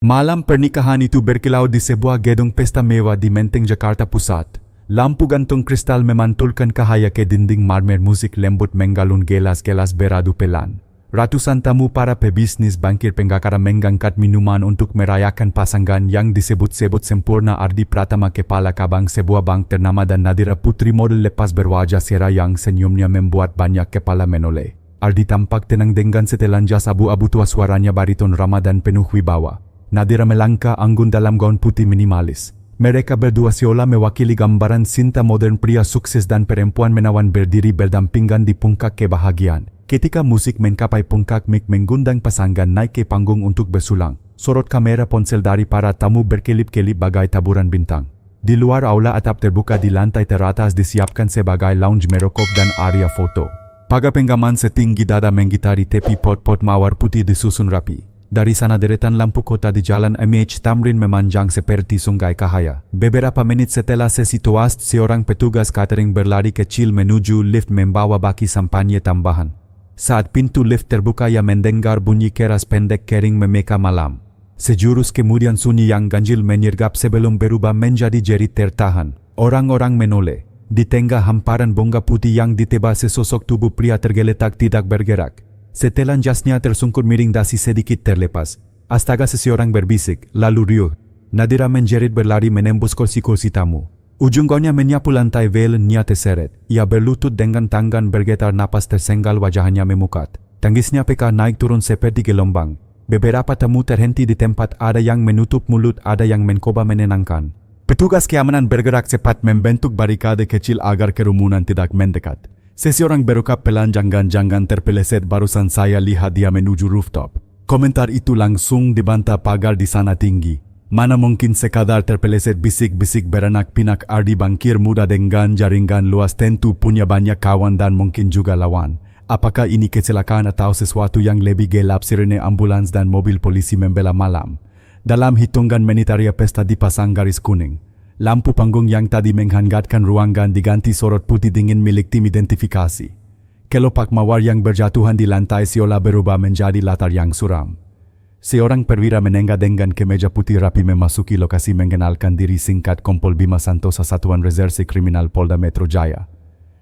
Malam pernikahan itu berkilau di sebuah gedung pesta mewah di Menteng, Jakarta Pusat. Lampu gantung kristal memantulkan cahaya ke dinding marmer, musik lembut menggalun, gelas-gelas beradu pelan. Ratusan tamu para pebisnis bangkir penggakara menggangkat minuman untuk merayakan pasangan yang disebut-sebut sempurna. Ardi Pratama, kepala kabang sebuah bank ternama, dan Nadira Putri, model lepas berwajah cerah yang senyumnya membuat banyak kepala menoleh. Ardi tampak tenang dengan setelan jas abu-abu tua, suaranya bariton ramah dan penuh wibawa. Nadira melangkah anggun dalam gaun putih minimalis. Mereka berdua seolah mewakili gambaran cinta modern, pria sukses dan perempuan menawan berdiri berdampingan di puncak kebahagiaan. Ketika musik mencapai puncak, mic menggundang pasangan naik ke panggung untuk bersulang. Sorot kamera ponsel dari para tamu berkelip-kelip bagai taburan bintang. Di luar aula, atap terbuka di lantai teratas disiapkan sebagai lounge merokok dan area foto. Pagar penggaman setinggi dada menggitari tepi pot-pot mawar putih disusun rapi. Dari sana deretan lampu kota di Jalan MH Tamrin memanjang seperti sungai cahaya. Beberapa menit setelah sesi toast, seorang petugas catering berlari kecil menuju lift membawa baki sampanye tambahan. Saat pintu lift terbuka, ia mendengar bunyi keras pendek kering memeka malam. Sejurus kemudian sunyi yang ganjil menyergap sebelum berubah menjadi jerit tertahan. Orang-orang menoleh. Di tengah hamparan bunga putih yang ditebas, sesosok tubuh pria tergeletak tidak bergerak. Setelan jasnya tersungkur miring, dasi sedikit terlepas. Astaga, seseorang berbisik, lalu riuh. Nadira menjerit berlari menembus kursi-kursi tamu. Ujung gaunnya menyapu lantai, velnya terseret. Ia berlutut dengan tangan bergetar, napas tersenggal, wajahnya memukat. Tangisnya peka naik turun seperti gelombang. Beberapa tamu terhenti di tempat, ada yang menutup mulut, ada yang mencoba menenangkan. Petugas keamanan bergerak cepat membentuk barikade kecil agar kerumunan tidak mendekat. Seseorang berukap pelan, jangan-jangan terpeleset, barusan saya lihat dia menuju rooftop. Komentar itu langsung dibantah pagar di sana tinggi. Mana mungkin sekadar terpeleset, bisik-bisik beranak pinak. Ardi bangkir muda dengan jaringan luas, tentu punya banyak kawan dan mungkin juga lawan. Apakah ini kecelakaan atau sesuatu yang lebih gelap? Sirene ambulans dan mobil polisi membela malam. Dalam hitungan menit area pesta dipasang garis kuning. Lampu panggung yang tadi menghangatkan ruangan diganti sorot putih dingin milik tim identifikasi. Kelopak mawar yang berjatuhan di lantai seolah berubah menjadi latar yang suram. Seorang perwira menenggak dengan kemeja putih rapi memasuki lokasi mengenalkan diri, singkat Kompol Bima Santosa, Satuan Reserse Kriminal Polda Metro Jaya.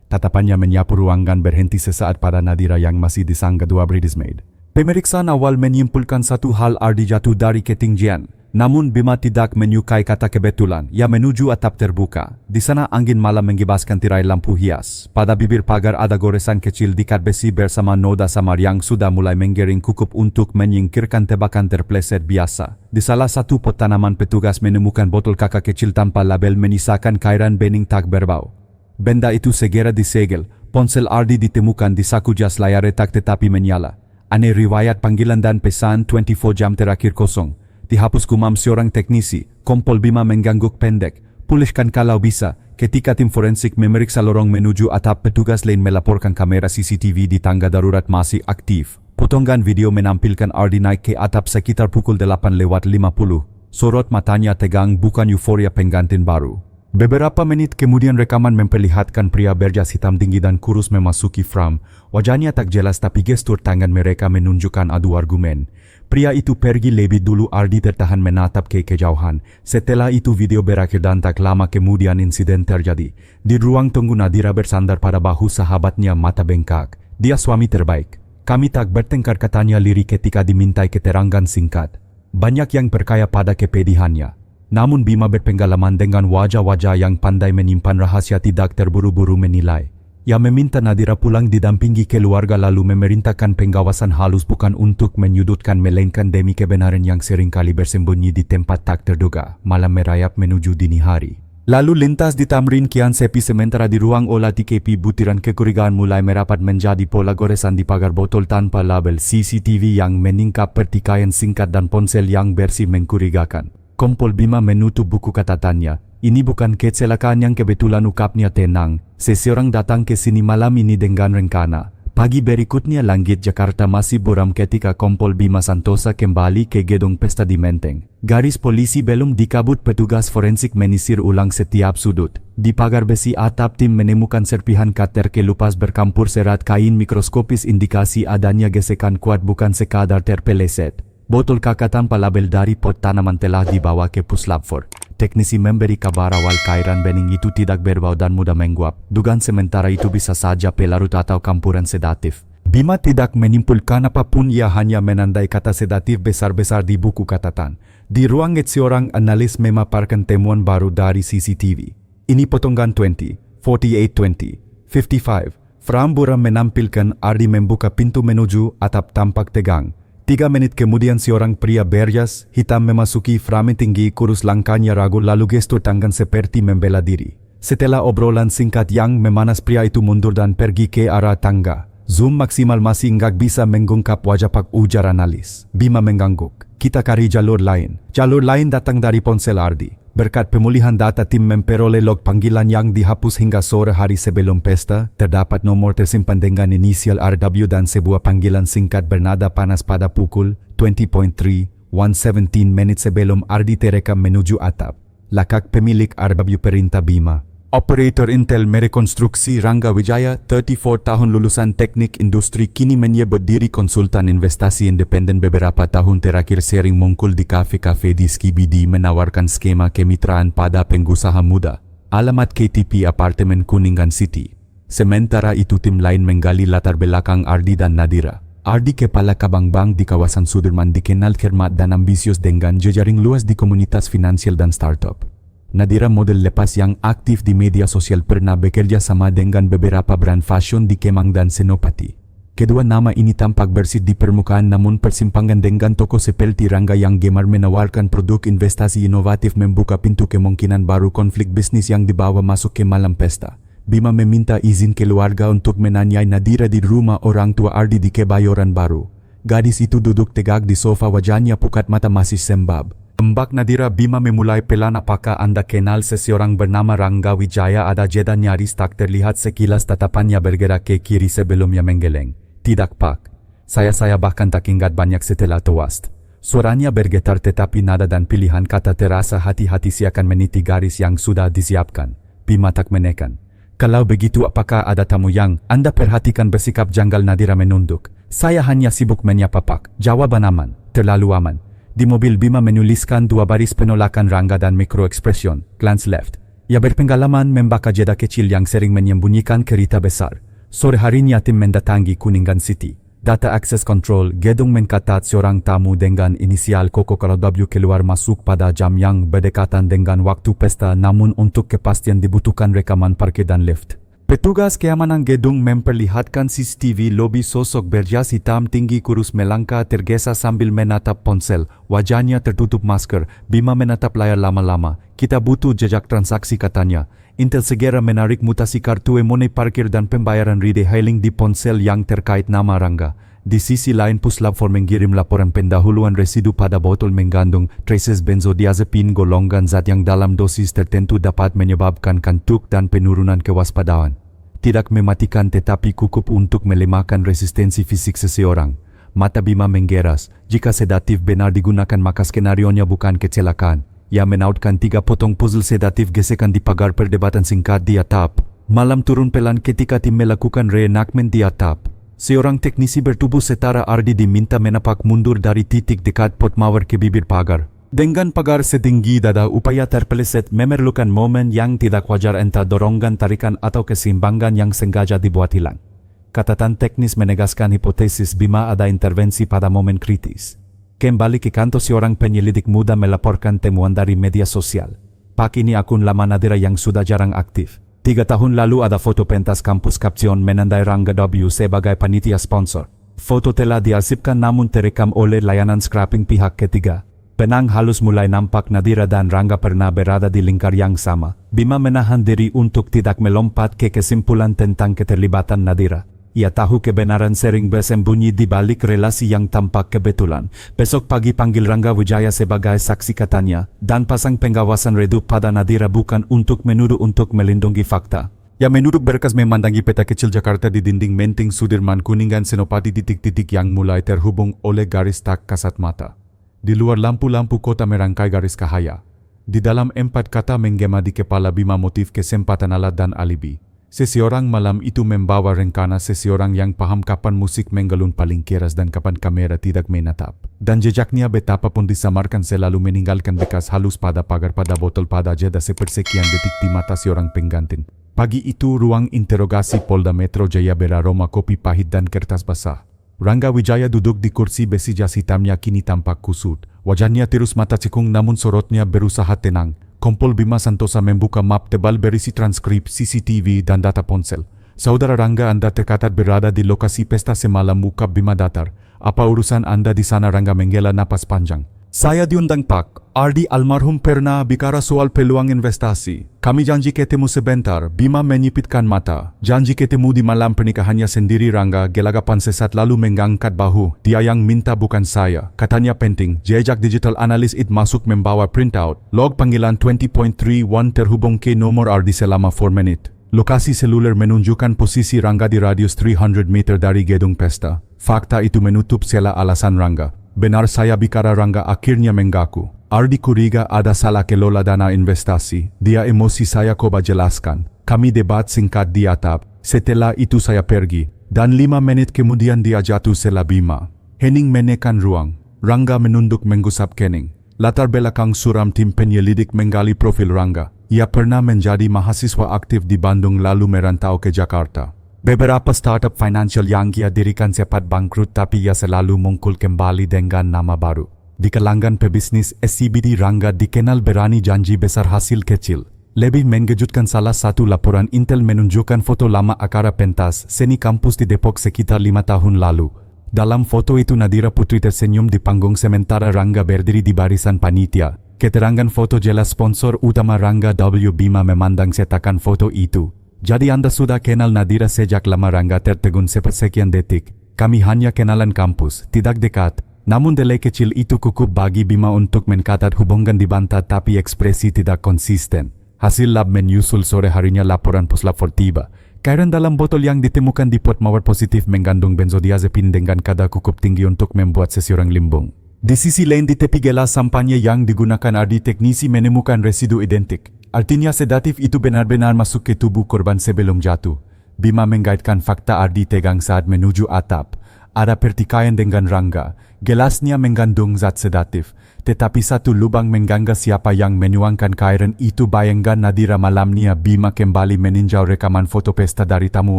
Tatapannya menyapu ruangan, berhenti sesaat pada Nadira yang masih disangka dua bridesmaid. Pemeriksaan awal menyimpulkan satu hal, Ardi jatuh dari ketinggian. Namun Bima tidak menyukai kata kebetulan. Ia menuju atap terbuka. Di sana angin malam menggibaskan tirai lampu hias. Pada bibir pagar ada goresan kecil dikat besi bersama noda samar yang sudah mulai menggering kukup untuk menyingkirkan tebakan terpleset biasa. Di salah satu pot tanaman, petugas menemukan botol kakak kecil tanpa label menyisakan cairan bening tak berbau. Benda itu segera disegel. Ponsel Ardi ditemukan di saku jas, layar retak tetapi menyala. Aneh, riwayat panggilan dan pesan 24 jam terakhir kosong. Dihapus, gumam seorang teknisi. Kompol Bima mengangguk pendek. Pulihkan kalau bisa. Ketika tim forensik memeriksa lorong menuju atap, petugas lain melaporkan kamera CCTV di tangga darurat masih aktif. Potongan video menampilkan Ardi naik ke atap sekitar pukul 8:50. Sorot matanya tegang, bukan euforia pengantin baru. Beberapa menit kemudian rekaman memperlihatkan pria berjas hitam tinggi dan kurus memasuki frame. Wajahnya tak jelas tapi gestur tangan mereka menunjukkan adu argumen. Pria itu pergi lebih dulu. Ardi tertahan menatap ke kejauhan. Setelah itu video berakhir dan tak lama kemudian insiden terjadi. Di ruang tunggu, Nadira bersandar pada bahu sahabatnya, mata bengkak. Dia suami terbaik. Kami tak bertengkar, katanya lirik ketika dimintai keterangan singkat. Banyak yang percaya pada kepedihannya. Namun Bima berpengalaman dengan wajah-wajah yang pandai menyimpan rahasia, tidak terburu-buru menilai. Ia meminta Nadira pulang didampingi keluarga lalu memerintahkan pengawasan halus, bukan untuk menyudutkan melainkan demi kebenaran yang seringkali bersembunyi di tempat tak terduga. Malam merayap menuju dini hari. Lalu lintas di Tamrin kian sepi, sementara di ruang olah TKP butiran kecurigaan mulai merapat menjadi pola goresan di pagar, botol tanpa label, CCTV yang meningkap, pertikaian singkat dan ponsel yang bersih mencurigakan. Kompol Bima menutup buku catatannya. Ini bukan kecelakaan yang kebetulan, ukapnya tenang. Seseorang datang ke sini malam ini dengan rencana. Pagi berikutnya langit Jakarta masih buram ketika Kompol Bima Santosa kembali ke gedung pesta di Menteng. Garis polisi belum dikabut, petugas forensik menyisir ulang setiap sudut. Di pagar besi atap, tim menemukan serpihan kater kelupas bercampur serat kain mikroskopis, indikasi adanya gesekan kuat, bukan sekadar terpeleset. Botol kakatan palabel dari pot tanaman telah dibawa ke puslap for. Teknisi memberi kabar awal kairan bening itu tidak berbau dan mudah menguap. Dugaan sementara itu bisa saja pelarut atau campuran sedatif. Bima tidak menyimpulkan apapun, ia hanya menandai kata sedatif besar-besar di buku catatan. Di ruang seorang analis memaparkan temuan baru dari CCTV. Ini potongan 20, 48, 20, 55. Frambura menampilkan Ardi membuka pintu menuju atap tampak tegang. 3 menit kemudian seorang pria berjas hitam memasuki frame tinggi, kurus, langkahnya ragu lalu gestur tangan seperti membela diri. Setelah obrolan singkat yang memanas, pria itu mundur dan pergi ke arah tangga. Zoom maksimal masih nggak bisa mengungkap wajah Pak, ujar analis. Bima mengangguk. Kita cari jalur lain. Jalur lain datang dari ponsel Ardi. Berkat pemulihan data, tim memperoleh log panggilan yang dihapus hingga sore hari sebelum pesta. Terdapat nomor tersimpan dengan inisial RW dan sebuah panggilan singkat bernada panas pada pukul 20.3, 1:17 menit sebelum Ardi terekam menuju atap. Lakak pemilik RW perintah Bima. Operator Intel merekonstruksi Rangga Wijaya, 34 tahun, lulusan teknik industri, kini menyebut diri konsultan investasi independen. Beberapa tahun terakhir sering muncul di kafe-kafe di Skibidi menawarkan skema kemitraan pada pengusaha muda. Alamat KTP apartemen Kuningan City. Sementara itu tim lain menggali latar belakang Ardi dan Nadira. Ardi, kepala cabang bank di kawasan Sudirman, dikenal cermat dan ambisius dengan jejaring luas di komunitas finansial dan startup. Nadira, model lepas yang aktif di media sosial, pernah bekerja sama dengan beberapa brand fashion di Kemang dan Senopati. Kedua nama ini tampak bersih di permukaan, namun persimpangan dengan toko seperti Rangga yang gemar menawarkan produk investasi inovatif membuka pintu kemungkinan baru konflik bisnis yang dibawa masuk ke malam pesta. Bima meminta izin keluarga untuk menanyai Nadira di rumah orang tua Ardi di Kebayoran Baru. Gadis itu duduk tegak di sofa, wajahnya pucat, mata masih sembab. Mbak Nadira, Bima memulai pelan. Apakah Anda kenal seseorang bernama Rangga Wijaya? Ada jeda nyaris tak terlihat, sekilas tatapannya bergerak ke kiri sebelumnya menggeleng. Tidak Pak, saya bahkan tak ingat banyak setelah tewas. Suaranya bergetar tetapi nada dan pilihan kata terasa hati-hati seakan meniti garis yang sudah disiapkan. Bima tak menekan. Kalau begitu apakah ada tamu yang Anda perhatikan? Bersikap janggal Nadira menunduk. Saya hanya sibuk menyapa Pak. Jawaban aman, terlalu aman. Di mobil Bima menuliskan 2 baris penolakan Rangga dan mikroekspresion, glance left. Ia berpengalaman membaca jeda kecil yang sering menyembunyikan kereta besar. Sore harinya tim mendatangi Kuningan City. Data access control gedung mencatat seorang tamu dengan inisial Koko kalau W keluar masuk pada jam yang berdekatan dengan waktu pesta, namun untuk kepastian dibutuhkan rekaman parkir dan lift. Petugas keamanan gedung memperlihatkan CCTV lobi sosok berjas hitam tinggi kurus melangkah tergesa sambil menatap ponsel. Wajahnya tertutup masker. Bima menatap layar lama-lama. Kita butuh jejak transaksi, katanya. Intel segera menarik mutasi kartu money parkir dan pembayaran ride-hailing di ponsel yang terkait nama Rangga. Di sisi lain, puslap for mengirim laporan pendahuluan residu pada botol mengandung traces benzodiazepin, golongan zat yang dalam dosis tertentu dapat menyebabkan kantuk dan penurunan kewaspadaan. Tidak mematikan tetapi cukup untuk melemahkan resistensi fisik seseorang. Mata Bima menggeras. Jika sedatif benar digunakan maka skenarionya bukan kecelakaan. Ia menautkan 3 potong puzzle sedatif gesekan di pagar perdebatan singkat di atap. Malam turun pelan ketika tim melakukan reenactment di atap. Seorang teknisi bertubuh setara Ardi diminta menapak mundur dari titik dekat pot mawar ke bibir pagar. Dengan pagar setinggi dada, upaya terpeleset memerlukan momen yang tidak wajar, entah dorongan, tarikan atau keseimbangan yang sengaja dibuat hilang. Catatan teknis menegaskan hipotesis Bima ada intervensi pada momen kritis. Kembali ke kantor, seorang penyelidik muda melaporkan temuan dari media sosial. Pak, ini akun lama Nadira yang sudah jarang aktif. 3 tahun lalu ada foto pentas kampus kapsion menandai Rangga W sebagai panitia sponsor. Foto telah diarsipkan namun terekam oleh layanan scrapping pihak ketiga. Benang halus mulai nampak. Nadira dan Rangga pernah berada di lingkar yang sama. Bima menahan diri untuk tidak melompat ke kesimpulan tentang keterlibatan Nadira. Ia tahu kebenaran sering bersembunyi di balik relasi yang tampak kebetulan. Besok pagi panggil Rangga Wijaya sebagai saksi, katanya, dan pasang pengawasan redup pada Nadira bukan untuk menuduh, untuk melindungi fakta. Ia menuduk berkas memandangi peta kecil Jakarta di dinding Menteng Sudirman Kuningan Senopati, titik-titik yang mulai terhubung oleh garis tak kasat mata. Di luar lampu-lampu kota merangkai garis cahaya. Di dalam 4 kata menggema di kepala Bima, motif kesempatan alat dan alibi. Seseorang malam itu membawa rencana seseorang yang paham kapan musik menggalun paling keras dan kapan kamera tidak menatap. Dan jejaknya betapapun disamarkan selalu meninggalkan bekas halus pada pagar pada botol pada jeda sepersekian detik di mata seorang penggantin. Pagi itu ruang interogasi Polda Metro Jaya beraroma kopi pahit dan kertas basah. Rangga Wijaya duduk di kursi besi jas hitamnya kini tampak kusut. Wajahnya terus mata cekung namun sorotnya berusaha tenang. Kompol Bima Santosa membuka map tebal berisi transkrip CCTV dan data ponsel. Saudara Rangga, Anda tercatat berada di lokasi pesta semalam ukap Bima Datar. Apa urusan Anda di sana? Rangga menghela napas panjang. Saya diundang Pak. Ardi almarhum pernah bicara soal peluang investasi. Kami janji ketemu sebentar. Bima menyipitkan mata. Janji ketemu di malam pernikahannya sendiri. Rangga gelagapan sesat lalu mengangkat bahu. Dia yang minta bukan saya. Katanya penting. Jejak digital analis it masuk membawa printout. Log panggilan 20.31 terhubung ke nomor Ardi selama 4 menit. Lokasi seluler menunjukkan posisi Rangga di radius 300 meter dari gedung pesta. Fakta itu menutup sela alasan Rangga. Benar saya bicara. Rangga akhirnya mengaku. Ardi curiga ada salah kelola dana investasi. Dia emosi. Saya coba jelaskan. Kami debat singkat di atap. Setelah itu saya pergi. Dan 5 menit kemudian dia jatuh sela Bima. Hening menekan ruang. Rangga menunduk menggusap kening. Latar belakang suram tim penyelidik menggali profil Rangga. Ia pernah menjadi mahasiswa aktif di Bandung lalu merantau ke Jakarta. Beberapa startup financial yang ia dirikan sempat bangkrut tapi ia selalu muncul kembali dengan nama baru. Di kalangan pebisnis SCBD Rangga dikenal berani janji besar hasil kecil. Lebih mengejutkan salah satu laporan Intel menunjukkan foto lama acara pentas seni kampus di Depok sekitar 5 tahun lalu. Dalam foto itu Nadira Putri tersenyum di panggung sementara Rangga berdiri di barisan panitia. Keterangan foto jelas sponsor utama Rangga W. Bima memandang cetakan foto itu. Jadi Anda sudah kenal Nadira sejak lama? Rangga tertegun sepersekian detik. Kami hanya kenalan kampus, tidak dekat. Namun delay kecil itu cukup bagi Bima untuk mencatat hubungan dibantah tapi ekspresi tidak konsisten. Hasil lab menyusul sore harinya laporan puslap tiba. Cairan dalam botol yang ditemukan di pot mawar positif mengandung benzodiazepin dengan kadar cukup tinggi untuk membuat seseorang limbung. Di sisi lain di tepi gelas sampahnya yang digunakan Ardi teknisi menemukan residu identik. Artinya sedatif itu benar-benar masuk ke tubuh korban sebelum jatuh. Bima mengaitkan fakta Ardi tegang saat menuju atap. Ada pertikaian dengan Rangga. Gelasnya mengandung zat sedatif. Tetapi satu lubang mengganggu siapa yang menuangkan cairan itu. Bayangkan Nadira malamnya Bima kembali meninjau rekaman foto pesta dari tamu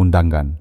undangan.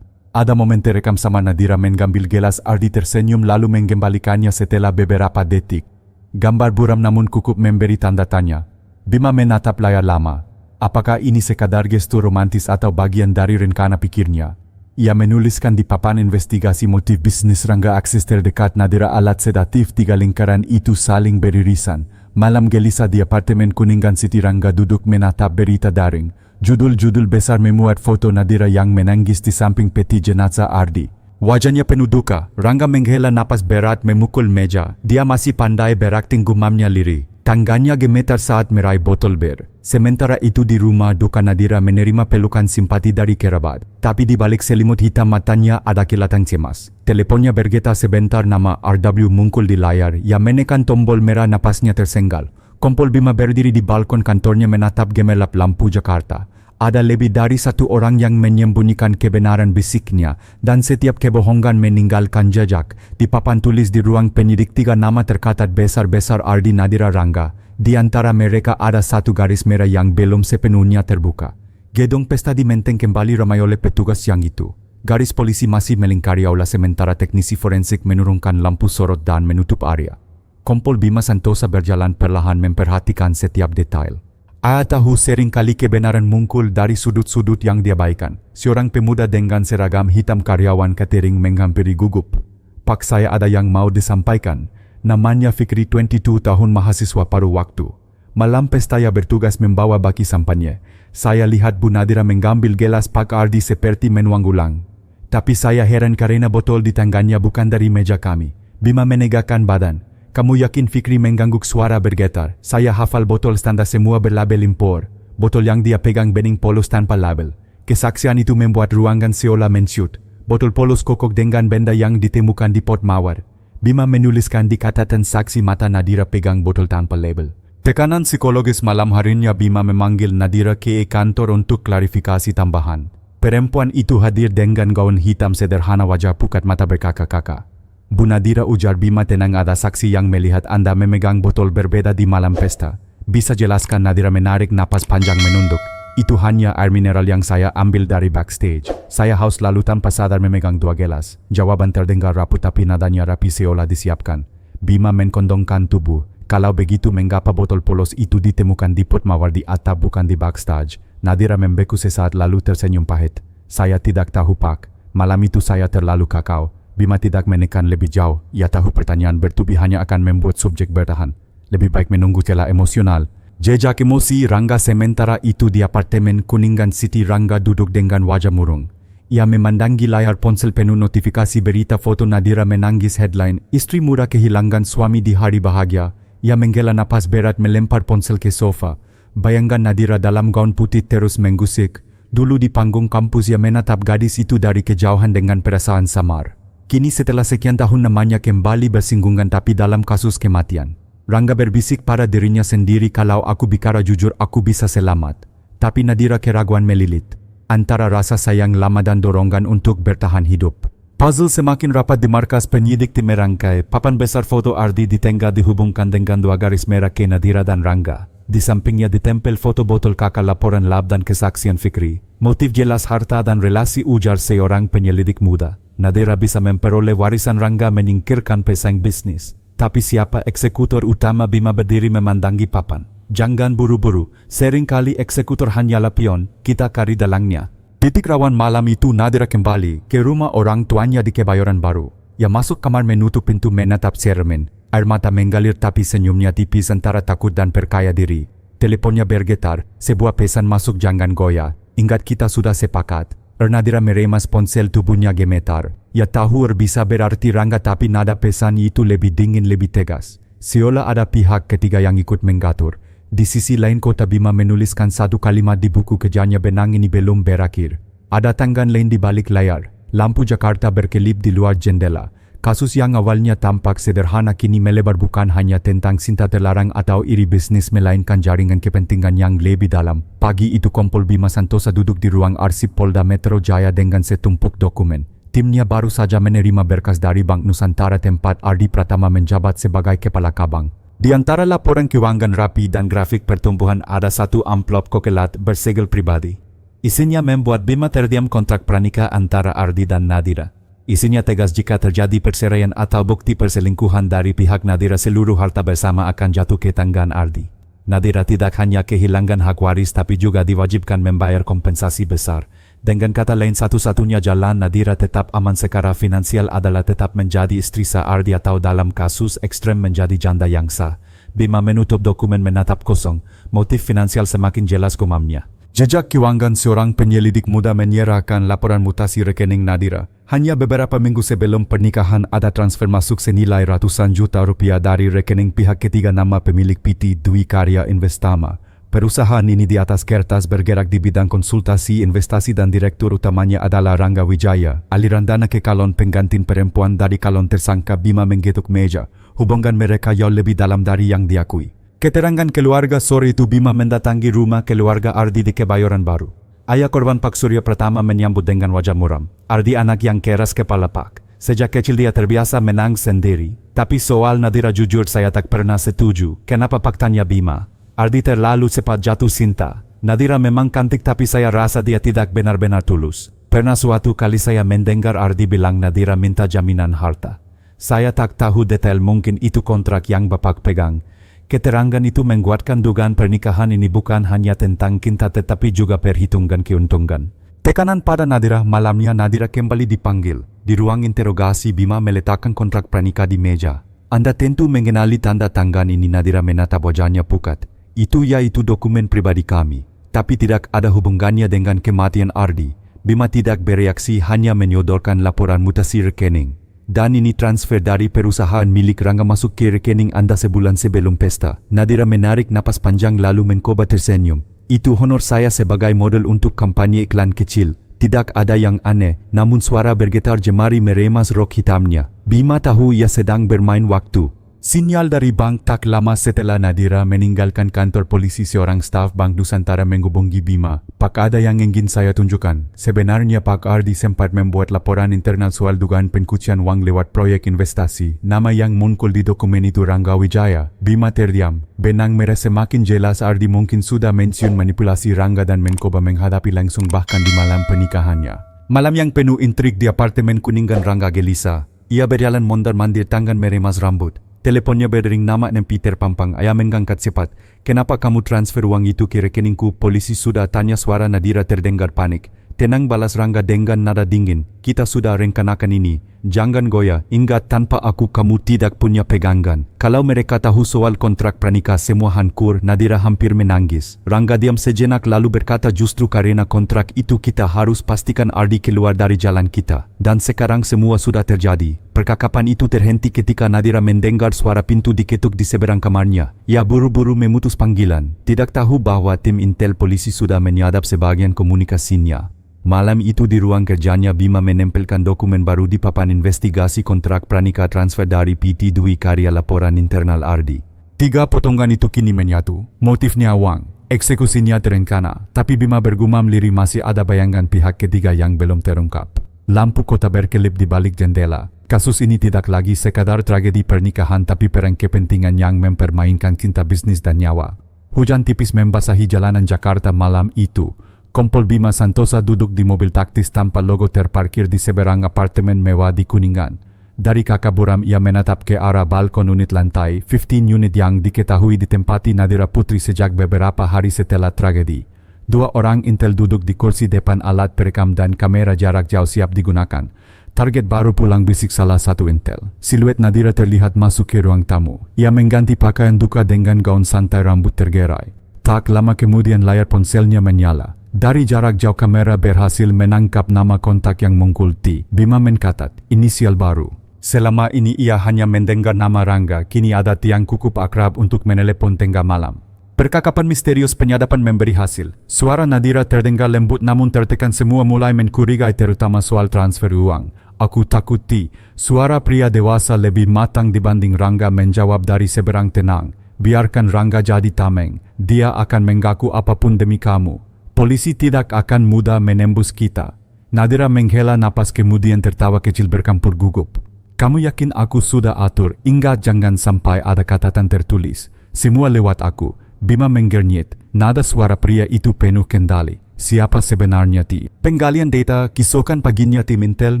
Ada momen terekam sama Nadira mengambil gelas. Ardi tersenyum lalu mengembalikannya setelah beberapa detik. Gambar buram namun cukup memberi tanda tanya. Bima menatap layar lama. Apakah ini sekadar gestu romantis atau bagian dari rencana pikirnya? Ia menuliskan di papan investigasi motif bisnis Rangga akses terdekat Nadira alat sedatif. 3 lingkaran itu saling beririsan. Malam gelisah di apartemen Kuningan City. Rangga duduk menatap berita daring. Judul-judul besar memuat foto Nadira yang menangis di samping peti jenazah Ardi. Wajahnya penuh duka. Rangga menghela napas berat memukul meja. Dia masih pandai berakting, gumamnya lirih. Tangannya gemetar saat meraih botol bir. Sementara itu di rumah duka Nadira menerima pelukan simpati dari kerabat. Tapi di balik selimut hitam matanya ada kilatan cemas. Teleponnya bergetar sebentar, nama RW muncul di layar. Ia menekan tombol merah, napasnya tersenggal. Kompol Bima berdiri di balkon kantornya menatap gemerlap lampu Jakarta. Ada lebih dari satu orang yang menyembunyikan kebenaran, bisiknya, dan setiap kebohongan meninggalkan jejak. Di papan tulis di ruang penyidik 3 nama tercatat besar-besar: Ardi, Nadira, Rangga. Di antara mereka ada satu garis merah yang belum sepenuhnya terbuka. Gedung pesta di Menteng kembali ramai oleh petugas yang itu. Garis polisi masih melingkari aula sementara teknisi forensik menurunkan lampu sorot dan menutup area. Kompol Bima Santosa berjalan perlahan memperhatikan setiap detail. Ia tahu seringkali kebenaran muncul dari sudut-sudut yang diabaikan. Seorang pemuda dengan seragam hitam karyawan catering menghampiri gugup. Pak, saya ada yang mau disampaikan. Namanya Fikri, 22 tahun, mahasiswa paruh waktu. Malam pesta ia bertugas membawa baki sampannya. Saya lihat Bu Nadira mengambil gelas Pak Ardi seperti menuang ulang. Tapi saya heran karena botol di tangannya bukan dari meja kami. Bima menegakkan badan. Kamu yakin? Fikri mengangguk, suara bergetar. Saya hafal botol standar semua berlabel impor. Botol yang dia pegang bening polos tanpa label. Kesaksian itu membuat ruangan seolah mensyut. Botol polos kokok dengan benda yang ditemukan di pot mawar. Bima menuliskan di catatan saksi mata Nadira pegang botol tanpa label. Tekanan psikologis malam harinya Bima memanggil Nadira ke kantor untuk klarifikasi tambahan. Perempuan itu hadir dengan gaun hitam sederhana, wajah pucat, mata berkakak-kakak. Bu Nadira, ujar Bima tenang, ada saksi yang melihat Anda memegang botol berbeda di malam pesta. Bisa jelaskan? Nadira menarik napas panjang menunduk. Itu hanya air mineral yang saya ambil dari backstage. Saya haus lalu tanpa sadar memegang 2 gelas. Jawaban terdengar rapuh tapi nadanya rapi seolah disiapkan. Bima mengkondongkan tubuh. Kalau begitu, mengapa botol polos itu ditemukan di pot mawar di atap bukan di backstage? Nadira membeku sesaat lalu tersenyum pahit. Saya tidak tahu, Pak. Malam itu saya terlalu kakao. Bima tidak menekan lebih jauh. Ia tahu pertanyaan bertubi hanya akan membuat subjek bertahan. Lebih baik menunggu celah emosional. Jejak emosi Rangga sementara itu di apartemen Kuningan City. Rangga duduk dengan wajah murung. Ia memandangi layar ponsel penuh notifikasi berita foto Nadira menangis. Headline, istri muda kehilangan suami di hari bahagia. Ia menghela napas berat melempar ponsel ke sofa. Bayangkan Nadira dalam gaun putih terus menggusik. Dulu di panggung kampus ia menatap gadis itu dari kejauhan dengan perasaan samar. Kini setelah sekian tahun namanya kembali bersinggungan tapi dalam kasus kematian. Rangga berbisik pada dirinya sendiri, kalau aku bicara jujur aku bisa selamat. Tapi Nadira keraguan melilit. Antara rasa sayang lama dan dorongan untuk bertahan hidup. Puzzle semakin rapat di markas penyidik tim merangkai. Papan besar foto Ardi di tengah dihubungkan dengan 2 garis merah ke Nadira dan Rangga. Di sampingnya ditempel foto botol kakak, laporan lab dan kesaksian Fikri. Motif jelas harta dan relasi, ujar seorang penyelidik muda. Nadira bisa memperoleh warisan. Rangga menyingkirkan pesaing bisnis. Tapi siapa eksekutor utama? Bima berdiri memandangi papan. Jangan buru-buru, seringkali eksekutor hanyalah pion, kita cari dalangnya. Titik rawan malam itu Nadira kembali ke rumah orang tuanya di Kebayoran Baru. Ia masuk kamar menutup pintu menatap cermin. Air mata mengalir tapi senyumnya tipis antara takut dan percaya diri. Teleponnya bergetar, sebuah pesan masuk, jangan goyah. Ingat kita sudah sepakat. Nadira meremas ponsel, tubuhnya gemetar. Ia tahu bisa berarti Rangga tapi nada pesan itu lebih dingin, lebih tegas. Seolah ada pihak ketiga yang ikut mengatur. Di sisi lain kota, Bima menuliskan 1 kalimat di buku kerjanya, benang ini belum berakhir. Ada tanggan lain di balik layar. Lampu Jakarta berkelip di luar jendela. Kasus yang awalnya tampak sederhana kini melebar, bukan hanya tentang cinta terlarang atau iri bisnis, melainkan jaringan kepentingan yang lebih dalam. Pagi itu Kompol Bima Santosa duduk di ruang arsip Polda Metro Jaya dengan setumpuk dokumen. Timnya baru saja menerima berkas dari Bank Nusantara tempat Ardi Pratama menjabat sebagai kepala cabang. Di antara laporan keuangan rapi dan grafik pertumbuhan ada 1 amplop kokelat bersegel pribadi. Isinya membuat Bima terdiam. Kontrak pranikah antara Ardi dan Nadira. Isinya tegas, jika terjadi perceraian atau bukti perselingkuhan dari pihak Nadira, seluruh harta bersama akan jatuh ke tangan Ardi. Nadira tidak hanya kehilangan hak waris tapi juga diwajibkan membayar kompensasi besar. Dengan kata lain, satu-satunya jalan Nadira tetap aman secara finansial adalah tetap menjadi istri sah Ardi atau dalam kasus ekstrem menjadi janda yang sah. Bima menutup dokumen menatap kosong. Motif finansial semakin jelas gumamnya. Jejak keuangan seorang penyelidik muda menyerahkan laporan mutasi rekening Nadira. Hanya beberapa minggu sebelum pernikahan ada transfer masuk senilai ratusan juta rupiah dari rekening pihak ketiga nama pemilik PT Dwi Karya Investama. Perusahaan ini di atas kertas bergerak di bidang konsultasi investasi dan direktur utamanya adalah Rangga Wijaya. Aliran dana ke calon pengganti perempuan dari calon tersangka. Bima menggetuk meja. Hubungan mereka jauh lebih dalam dari yang diakui. Keterangan keluarga sore itu Bima mendatangi rumah keluarga Ardi di Kebayoran Baru. Ayah korban Pak Surya Pratama menyambut dengan wajah muram. Ardi anak yang keras kepala, Pak. Sejak kecil dia terbiasa menang sendiri. Tapi soal Nadira jujur saya tak pernah setuju. Kenapa, Pak, tanya Bima. Ardi terlalu cepat jatuh cinta. Nadira memang cantik tapi saya rasa dia tidak benar-benar tulus. Pernah suatu kali saya mendengar Ardi bilang Nadira minta jaminan harta. Saya tak tahu detail, mungkin itu kontrak yang Bapak pegang. Keterangan itu menguatkan dugaan pernikahan ini bukan hanya tentang cinta tetapi juga perhitungan keuntungan. Tekanan pada Nadira. Malamnya Nadira kembali dipanggil. Di ruang interogasi Bima meletakkan kontrak pranikah di meja. Anda tentu mengenali tanda tangan ini. Nadira menatap wajahnya pucat. Itu yaitu dokumen pribadi kami. Tapi tidak ada hubungannya dengan kematian Ardi. Bima tidak bereaksi, hanya menyodorkan laporan mutasi rekening. Dan ini transfer dari perusahaan milik Rangga masuk ke rekening Anda sebulan sebelum pesta. Nadira menarik napas panjang lalu mencoba tersenyum. Itu honor saya sebagai model untuk kampanye iklan kecil. Tidak ada yang aneh, namun suara bergetar jemari meremas rok hitamnya. Bima tahu ia sedang bermain waktu. Sinyal dari bank tak lama setelah Nadira meninggalkan kantor polisi, seorang staf Bank Nusantara menghubungi Bima. Pak, ada yang ingin saya tunjukkan. Sebenarnya Pak Ardi sempat membuat laporan internal soal dugaan pencucian uang lewat proyek investasi. Nama yang muncul di dokumen itu Rangga Wijaya. Bima terdiam. Benang merah semakin jelas. Ardi mungkin sudah mensiun manipulasi Rangga dan mencoba menghadapi langsung bahkan di malam pernikahannya. Malam yang penuh intrik di apartemen Kuningan Rangga gelisah. Ia berjalan mondar-mandir tangan meremas rambut. Teleponnya berdering, nama Peter Pampang. Ayah mengangkat cepat. Kenapa kamu transfer uang itu ke rekeningku? Polisi sudah tanya, suara Nadira terdengar panik. Tenang, balas Rangga dengan nada dingin. Kita sudah rencanakan ini. Jangan goyah. Ingat, tanpa aku kamu tidak punya pegangan. Kalau mereka tahu soal kontrak pranikah semua hancur. Nadira hampir menangis. Rangga diam sejenak lalu berkata, justru karena kontrak itu kita harus pastikan Ardi keluar dari jalan kita. Dan sekarang semua sudah terjadi. Percakapan itu terhenti ketika Nadira mendengar suara pintu diketuk di seberang kamarnya. Ia buru-buru memutus panggilan. Tidak tahu bahwa tim intel polisi sudah menyadap sebagian komunikasinya. Malam itu di ruang kerjanya, Bima menempelkan dokumen baru di papan investigasi kontrak pranikah transfer dari PT Dwi Karya laporan internal Ardi. 3 potongan itu kini menyatu. Motifnya uang, eksekusinya terencana, tapi Bima bergumam lirih masih ada bayangan pihak ketiga yang belum terungkap. Lampu kota berkelip di balik jendela. Kasus ini tidak lagi sekadar tragedi pernikahan tapi perang kepentingan yang mempermainkan cinta, bisnis dan nyawa. Hujan tipis membasahi jalanan Jakarta malam itu. Kompol Bima Santosa duduk di mobil taktis tanpa logo terparkir di seberang apartemen mewah di Kuningan. Dari kakak buram ia menatap ke arah balkon unit lantai 15 unit yang diketahui ditempati Nadira Putri sejak beberapa hari setelah tragedi. 2 orang intel duduk di kursi depan, alat perekam dan kamera jarak jauh siap digunakan. Target baru pulang, bisik salah satu intel. Siluet Nadira terlihat masuk ke ruang tamu. Ia mengganti pakaian duka dengan gaun santai, rambut tergerai. Tak lama kemudian layar ponselnya menyala. Dari jarak jauh kamera berhasil menangkap nama kontak yang muncul. Bima mencatat inisial baru. Selama ini ia hanya mendengar nama Rangga, kini ada tiang cukup akrab untuk menelepon tengah malam. Percakapan misterius penyadapan memberi hasil. Suara Nadira terdengar lembut namun tertekan, semua mulai mencurigai terutama soal transfer uang. Aku takut. Suara pria dewasa lebih matang dibanding Rangga menjawab dari seberang tenang. Biarkan Rangga jadi tameng. Dia akan mengaku apapun demi kamu. Polisi tidak akan mudah menembus kita. Nadira menghela napas kemudian tertawa kecil bercampur gugup. Kamu yakin aku sudah atur? Ingat, jangan sampai ada catatan tertulis. Semua lewat aku. Bima menggernyit. Nada suara pria itu penuh kendali. Siapa sebenarnya Penggalian data. Keesokan paginya tim intel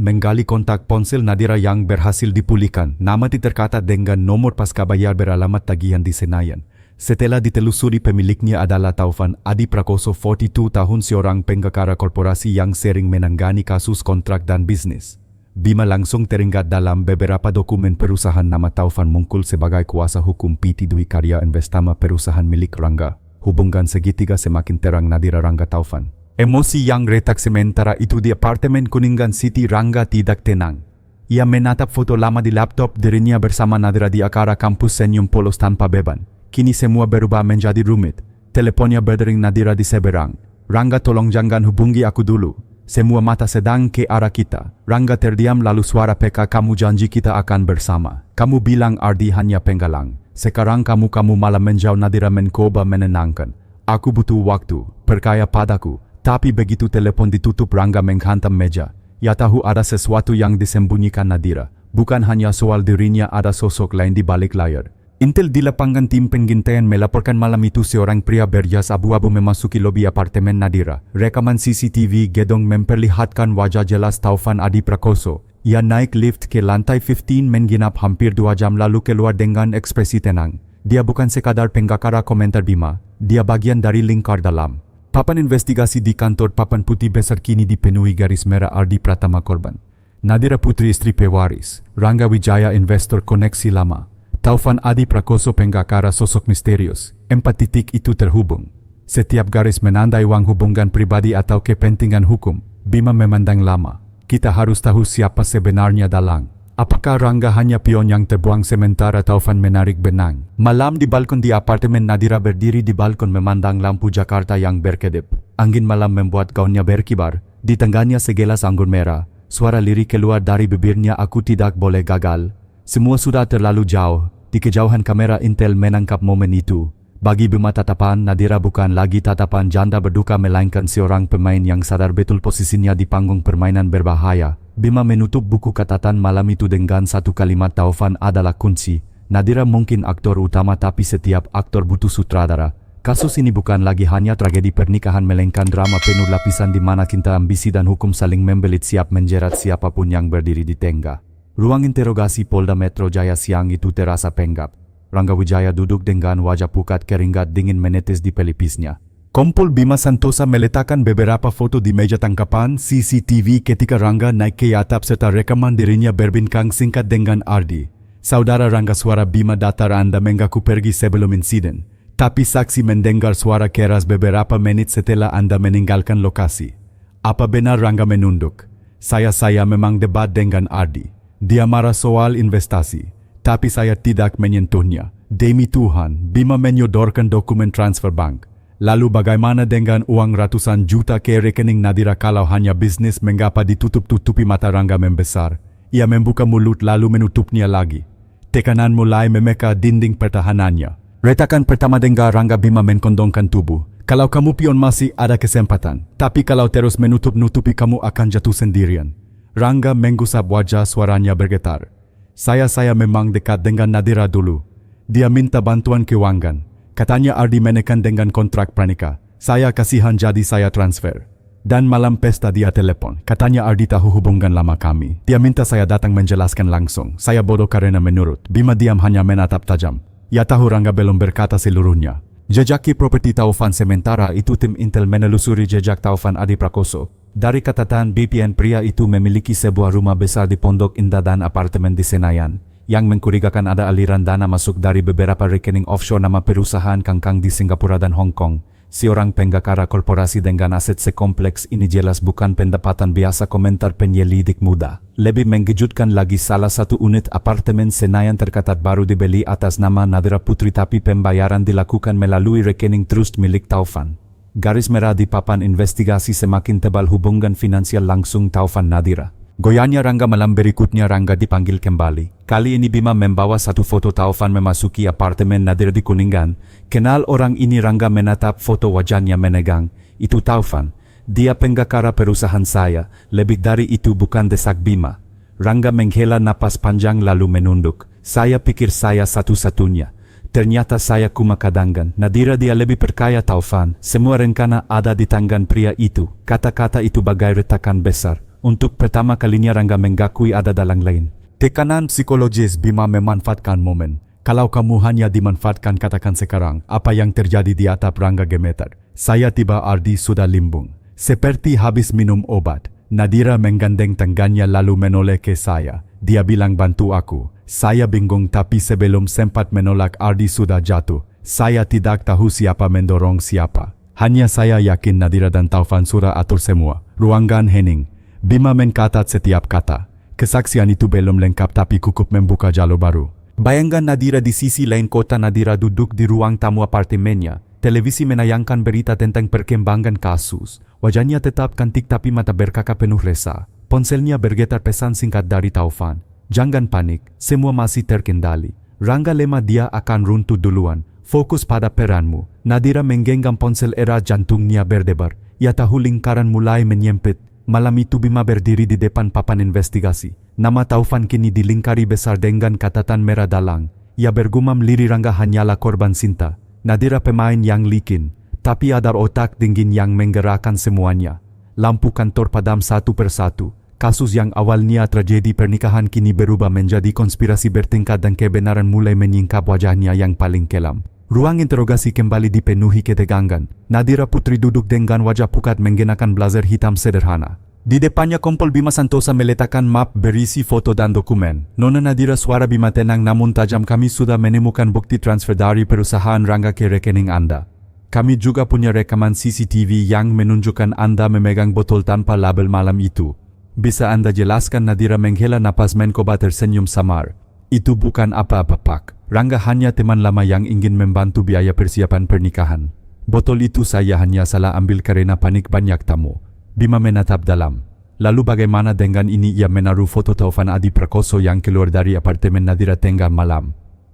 menggali kontak ponsel Nadira yang berhasil dipulihkan. Nama tercatat dengan nomor pasca bayar beralamat tagihan di Senayan. Setelah ditelusuri, pemiliknya adalah Taufan Adi Prakoso, 42 tahun, seorang pengacara korporasi yang sering menangani kasus kontrak dan bisnis. Bima langsung teringat dalam beberapa dokumen perusahaan nama Taufan muncul sebagai kuasa hukum PT Dwi Karya Investama, perusahaan milik Rangga. Hubungan segitiga semakin terang Nadira Rangga Taufan. Emosi yang retak sementara itu di apartemen Kuningan City, Rangga tidak tenang. Ia menatap foto lama di laptop dirinya bersama Nadira di acara kampus, senyum polos tanpa beban. Kini semua berubah menjadi rumit. Teleponnya berdering, Nadira di seberang. Rangga, tolong jangan hubungi aku dulu. Semua mata sedang ke arah kita. Rangga terdiam lalu suara PK, kamu janji kita akan bersama. Kamu bilang Ardi hanya penggalang. Sekarang kamu malah menjauh. Nadira mencoba menenangkan. Aku butuh waktu, percaya padaku. Tapi begitu telepon ditutup, Rangga menghantam meja. Ia tahu ada sesuatu yang disembunyikan Nadira. Bukan hanya soal dirinya, ada sosok lain di balik layar. Intel di lapangan tim pengintaian melaporkan malam itu seorang pria berjas abu-abu memasuki lobi apartemen Nadira. Rekaman CCTV gedung memperlihatkan wajah jelas Taufan Adi Prakoso. Ia naik lift ke lantai 15 menginap hampir 2 jam lalu keluar dengan ekspresi tenang. Dia bukan sekadar pengacara, komentar Bima. Dia bagian dari lingkar dalam. Papan investigasi di kantor papan putih besar kini dipenuhi garis merah Ardi Pratama korban. Nadira Putri istri pewaris. Rangga Wijaya investor koneksi lama. Taufan Adi Prakoso pengacara sosok misterius. 4 titik itu terhubung. Setiap garis menandai uang hubungan pribadi atau kepentingan hukum. Bima memandang lama. Kita harus tahu siapa sebenarnya dalang. Apakah Rangga hanya pion yang terbuang sementara Taufan menarik benang? Malam di balkon di apartemen, Nadira berdiri di balkon memandang lampu Jakarta yang berkedip. Angin malam membuat gaunnya berkibar. Di tangannya segelas anggur merah. Suara lirik keluar dari bibirnya, aku tidak boleh gagal. Semua sudah terlalu jauh. Di kejauhan kamera Intel menangkap momen itu. Bagi Bima tatapan Nadira bukan lagi tatapan janda berduka melainkan seorang pemain yang sadar betul posisinya di panggung permainan berbahaya. Bima menutup buku catatan malam itu dengan satu kalimat, Taufan adalah kunci. Nadira mungkin aktor utama tapi setiap aktor butuh sutradara. Kasus ini bukan lagi hanya tragedi pernikahan melainkan drama penuh lapisan di mana cinta, ambisi dan hukum saling membelit siap menjerat siapapun yang berdiri di tengah. Ruang interogasi Polda Metro Jaya siang itu terasa penggap. Rangga Wijaya duduk dengan wajah pucat, keringat dingin menetes di pelipisnya. Kompol Bima Santosa meletakkan beberapa foto di meja tangkapan CCTV ketika Rangga naik ke atap serta rekaman dirinya berbincang singkat dengan Ardi. Saudara Rangga, suara Bima datar Anda mengaku pergi sebelum insiden. Tapi saksi mendengar suara keras beberapa menit setelah Anda meninggalkan lokasi. Apa benar Rangga menunduk? Saya memang debat dengan Ardi. Dia marah soal investasi. Tapi saya tidak menyentuhnya. Demi Tuhan, Bima menyodorkan dokumen transfer bank. Lalu bagaimana dengan uang ratusan juta ke rekening Nadira kalau hanya bisnis mengapa ditutup-tutupi? Mata Rangga membesar. Ia membuka mulut lalu menutupnya lagi. Tekanan mulai memeka dinding pertahanannya. Retakan pertama dengar Rangga. Bima mengkondongkan tubuh. Kalau kamu pion masih ada kesempatan. Tapi kalau terus menutup-nutupi kamu akan jatuh sendirian. Rangga menggusap wajah, suaranya bergetar. Saya memang dekat dengan Nadira dulu. Dia minta bantuan keuangan. Katanya Ardi menekan dengan kontrak pranikah. Saya kasihan jadi saya transfer. Dan malam pesta dia telepon. Katanya Ardi tahu hubungan lama kami. Dia minta saya datang menjelaskan langsung. Saya bodoh karena menurut. Bima diam hanya menatap tajam. Ya tahu Rangga belum berkata seluruhnya. Jejaki properti Taufan. Sementara itu tim Intel menelusuri jejak Taufan Adi Prakoso. Dari catatan BPN, pria itu memiliki sebuah rumah besar di Pondok Indah dan apartemen di Senayan. Yang mencurigakan ada aliran dana masuk dari beberapa rekening offshore nama perusahaan kangkang di Singapura dan Hong Kong. Seorang penggakara korporasi dengan aset sekompleks ini jelas bukan pendapatan biasa, komentar penyelidik muda. Lebih mengejutkan lagi, salah satu unit apartemen Senayan tercatat baru dibeli atas nama Nadira Putri tapi pembayaran dilakukan melalui rekening trust milik Taufan. Garis merah di papan investigasi semakin tebal, hubungan finansial langsung Taufan Nadira. Goyahnya Rangga. Malam berikutnya Rangga dipanggil kembali. Kali ini Bima membawa satu foto Taufan memasuki apartemen Nadira di Kuningan. Kenal orang ini? Rangga menatap foto, wajahnya menegang. Itu Taufan. Dia penggakara perusahaan saya. Lebih dari itu, bukan, desak Bima. Rangga menghela napas panjang lalu menunduk. Saya pikir saya satu-satunya. Ternyata saya kumakadangan. Nadira, dia lebih perkaya Taufan. Semua rencana ada di tangan pria itu. Kata-kata itu bagai retakan besar. Untuk pertama kalinya Rangga mengakui ada dalang lain. Tekanan psikologis. Bima memanfaatkan momen. Kalau kamu hanya dimanfaatkan, katakan sekarang. Apa yang terjadi? Di atap Rangga gemetar. Saya tiba, Ardi sudah limbung. Seperti habis minum obat. Nadira menggandeng tangannya lalu menoleh ke saya. Dia bilang bantu aku. Saya bingung tapi sebelum sempat menolak Ardi sudah jatuh. Saya tidak tahu siapa mendorong siapa. Hanya saya yakin Nadira dan Taufan sudah atur semua. Ruangan hening. Bima mencatat setiap kata. Kesaksian itu belum lengkap tapi cukup membuka jalur baru. Bayangkan Nadira di sisi lain kota. Nadira duduk di ruang tamu apartemennya. Televisi menayangkan berita tentang perkembangan kasus. Wajahnya tetap cantik tapi mata berkaca penuh resah. Ponselnya bergetar, pesan singkat dari Taufan. Jangan panik, semua masih terkendali. Rangga lema dia akan runtuh duluan. Fokus pada peranmu. Nadira menggenggam ponsel, era jantungnya berdebar. Ia tahu lingkaran mulai menyempit. Malam itu Bima berdiri di depan papan investigasi. Nama Taufan kini dilingkari besar dengan catatan merah dalang. Ia bergumam lirih, Rangga hanyalah korban cinta. Nadira pemain yang licin. Tapi ada otak dingin yang menggerakkan semuanya. Lampu kantor padam satu persatu. Kasus yang awalnya tragedi pernikahan kini berubah menjadi konspirasi bertingkat dan kebenaran mulai menyingkap wajahnya yang paling kelam. Ruang interogasi kembali dipenuhi ketegangan. Nadira Putri duduk dengan wajah pucat mengenakan blazer hitam sederhana. Di depannya Kompol Bima Santosa meletakkan map berisi foto dan dokumen. Nona Nadira, suara Bima tenang namun tajam. Kami sudah menemukan bukti transfer dari perusahaan Rangga ke rekening Anda. Kami juga punya rekaman CCTV yang menunjukkan Anda memegang botol tanpa label malam itu. Bisa Anda jelaskan? Nadira menghela napas, mencoba tersenyum samar. Itu bukan apa-apa Pak. Rangga hanya teman lama yang ingin membantu biaya persiapan pernikahan. Botol itu saya hanya salah ambil karena panik banyak tamu. Bima menatap dalam. Lalu bagaimana dengan ini? Ia menaruh foto Taufan Adi Prakoso yang keluar dari apartemen Nadira tengah malam.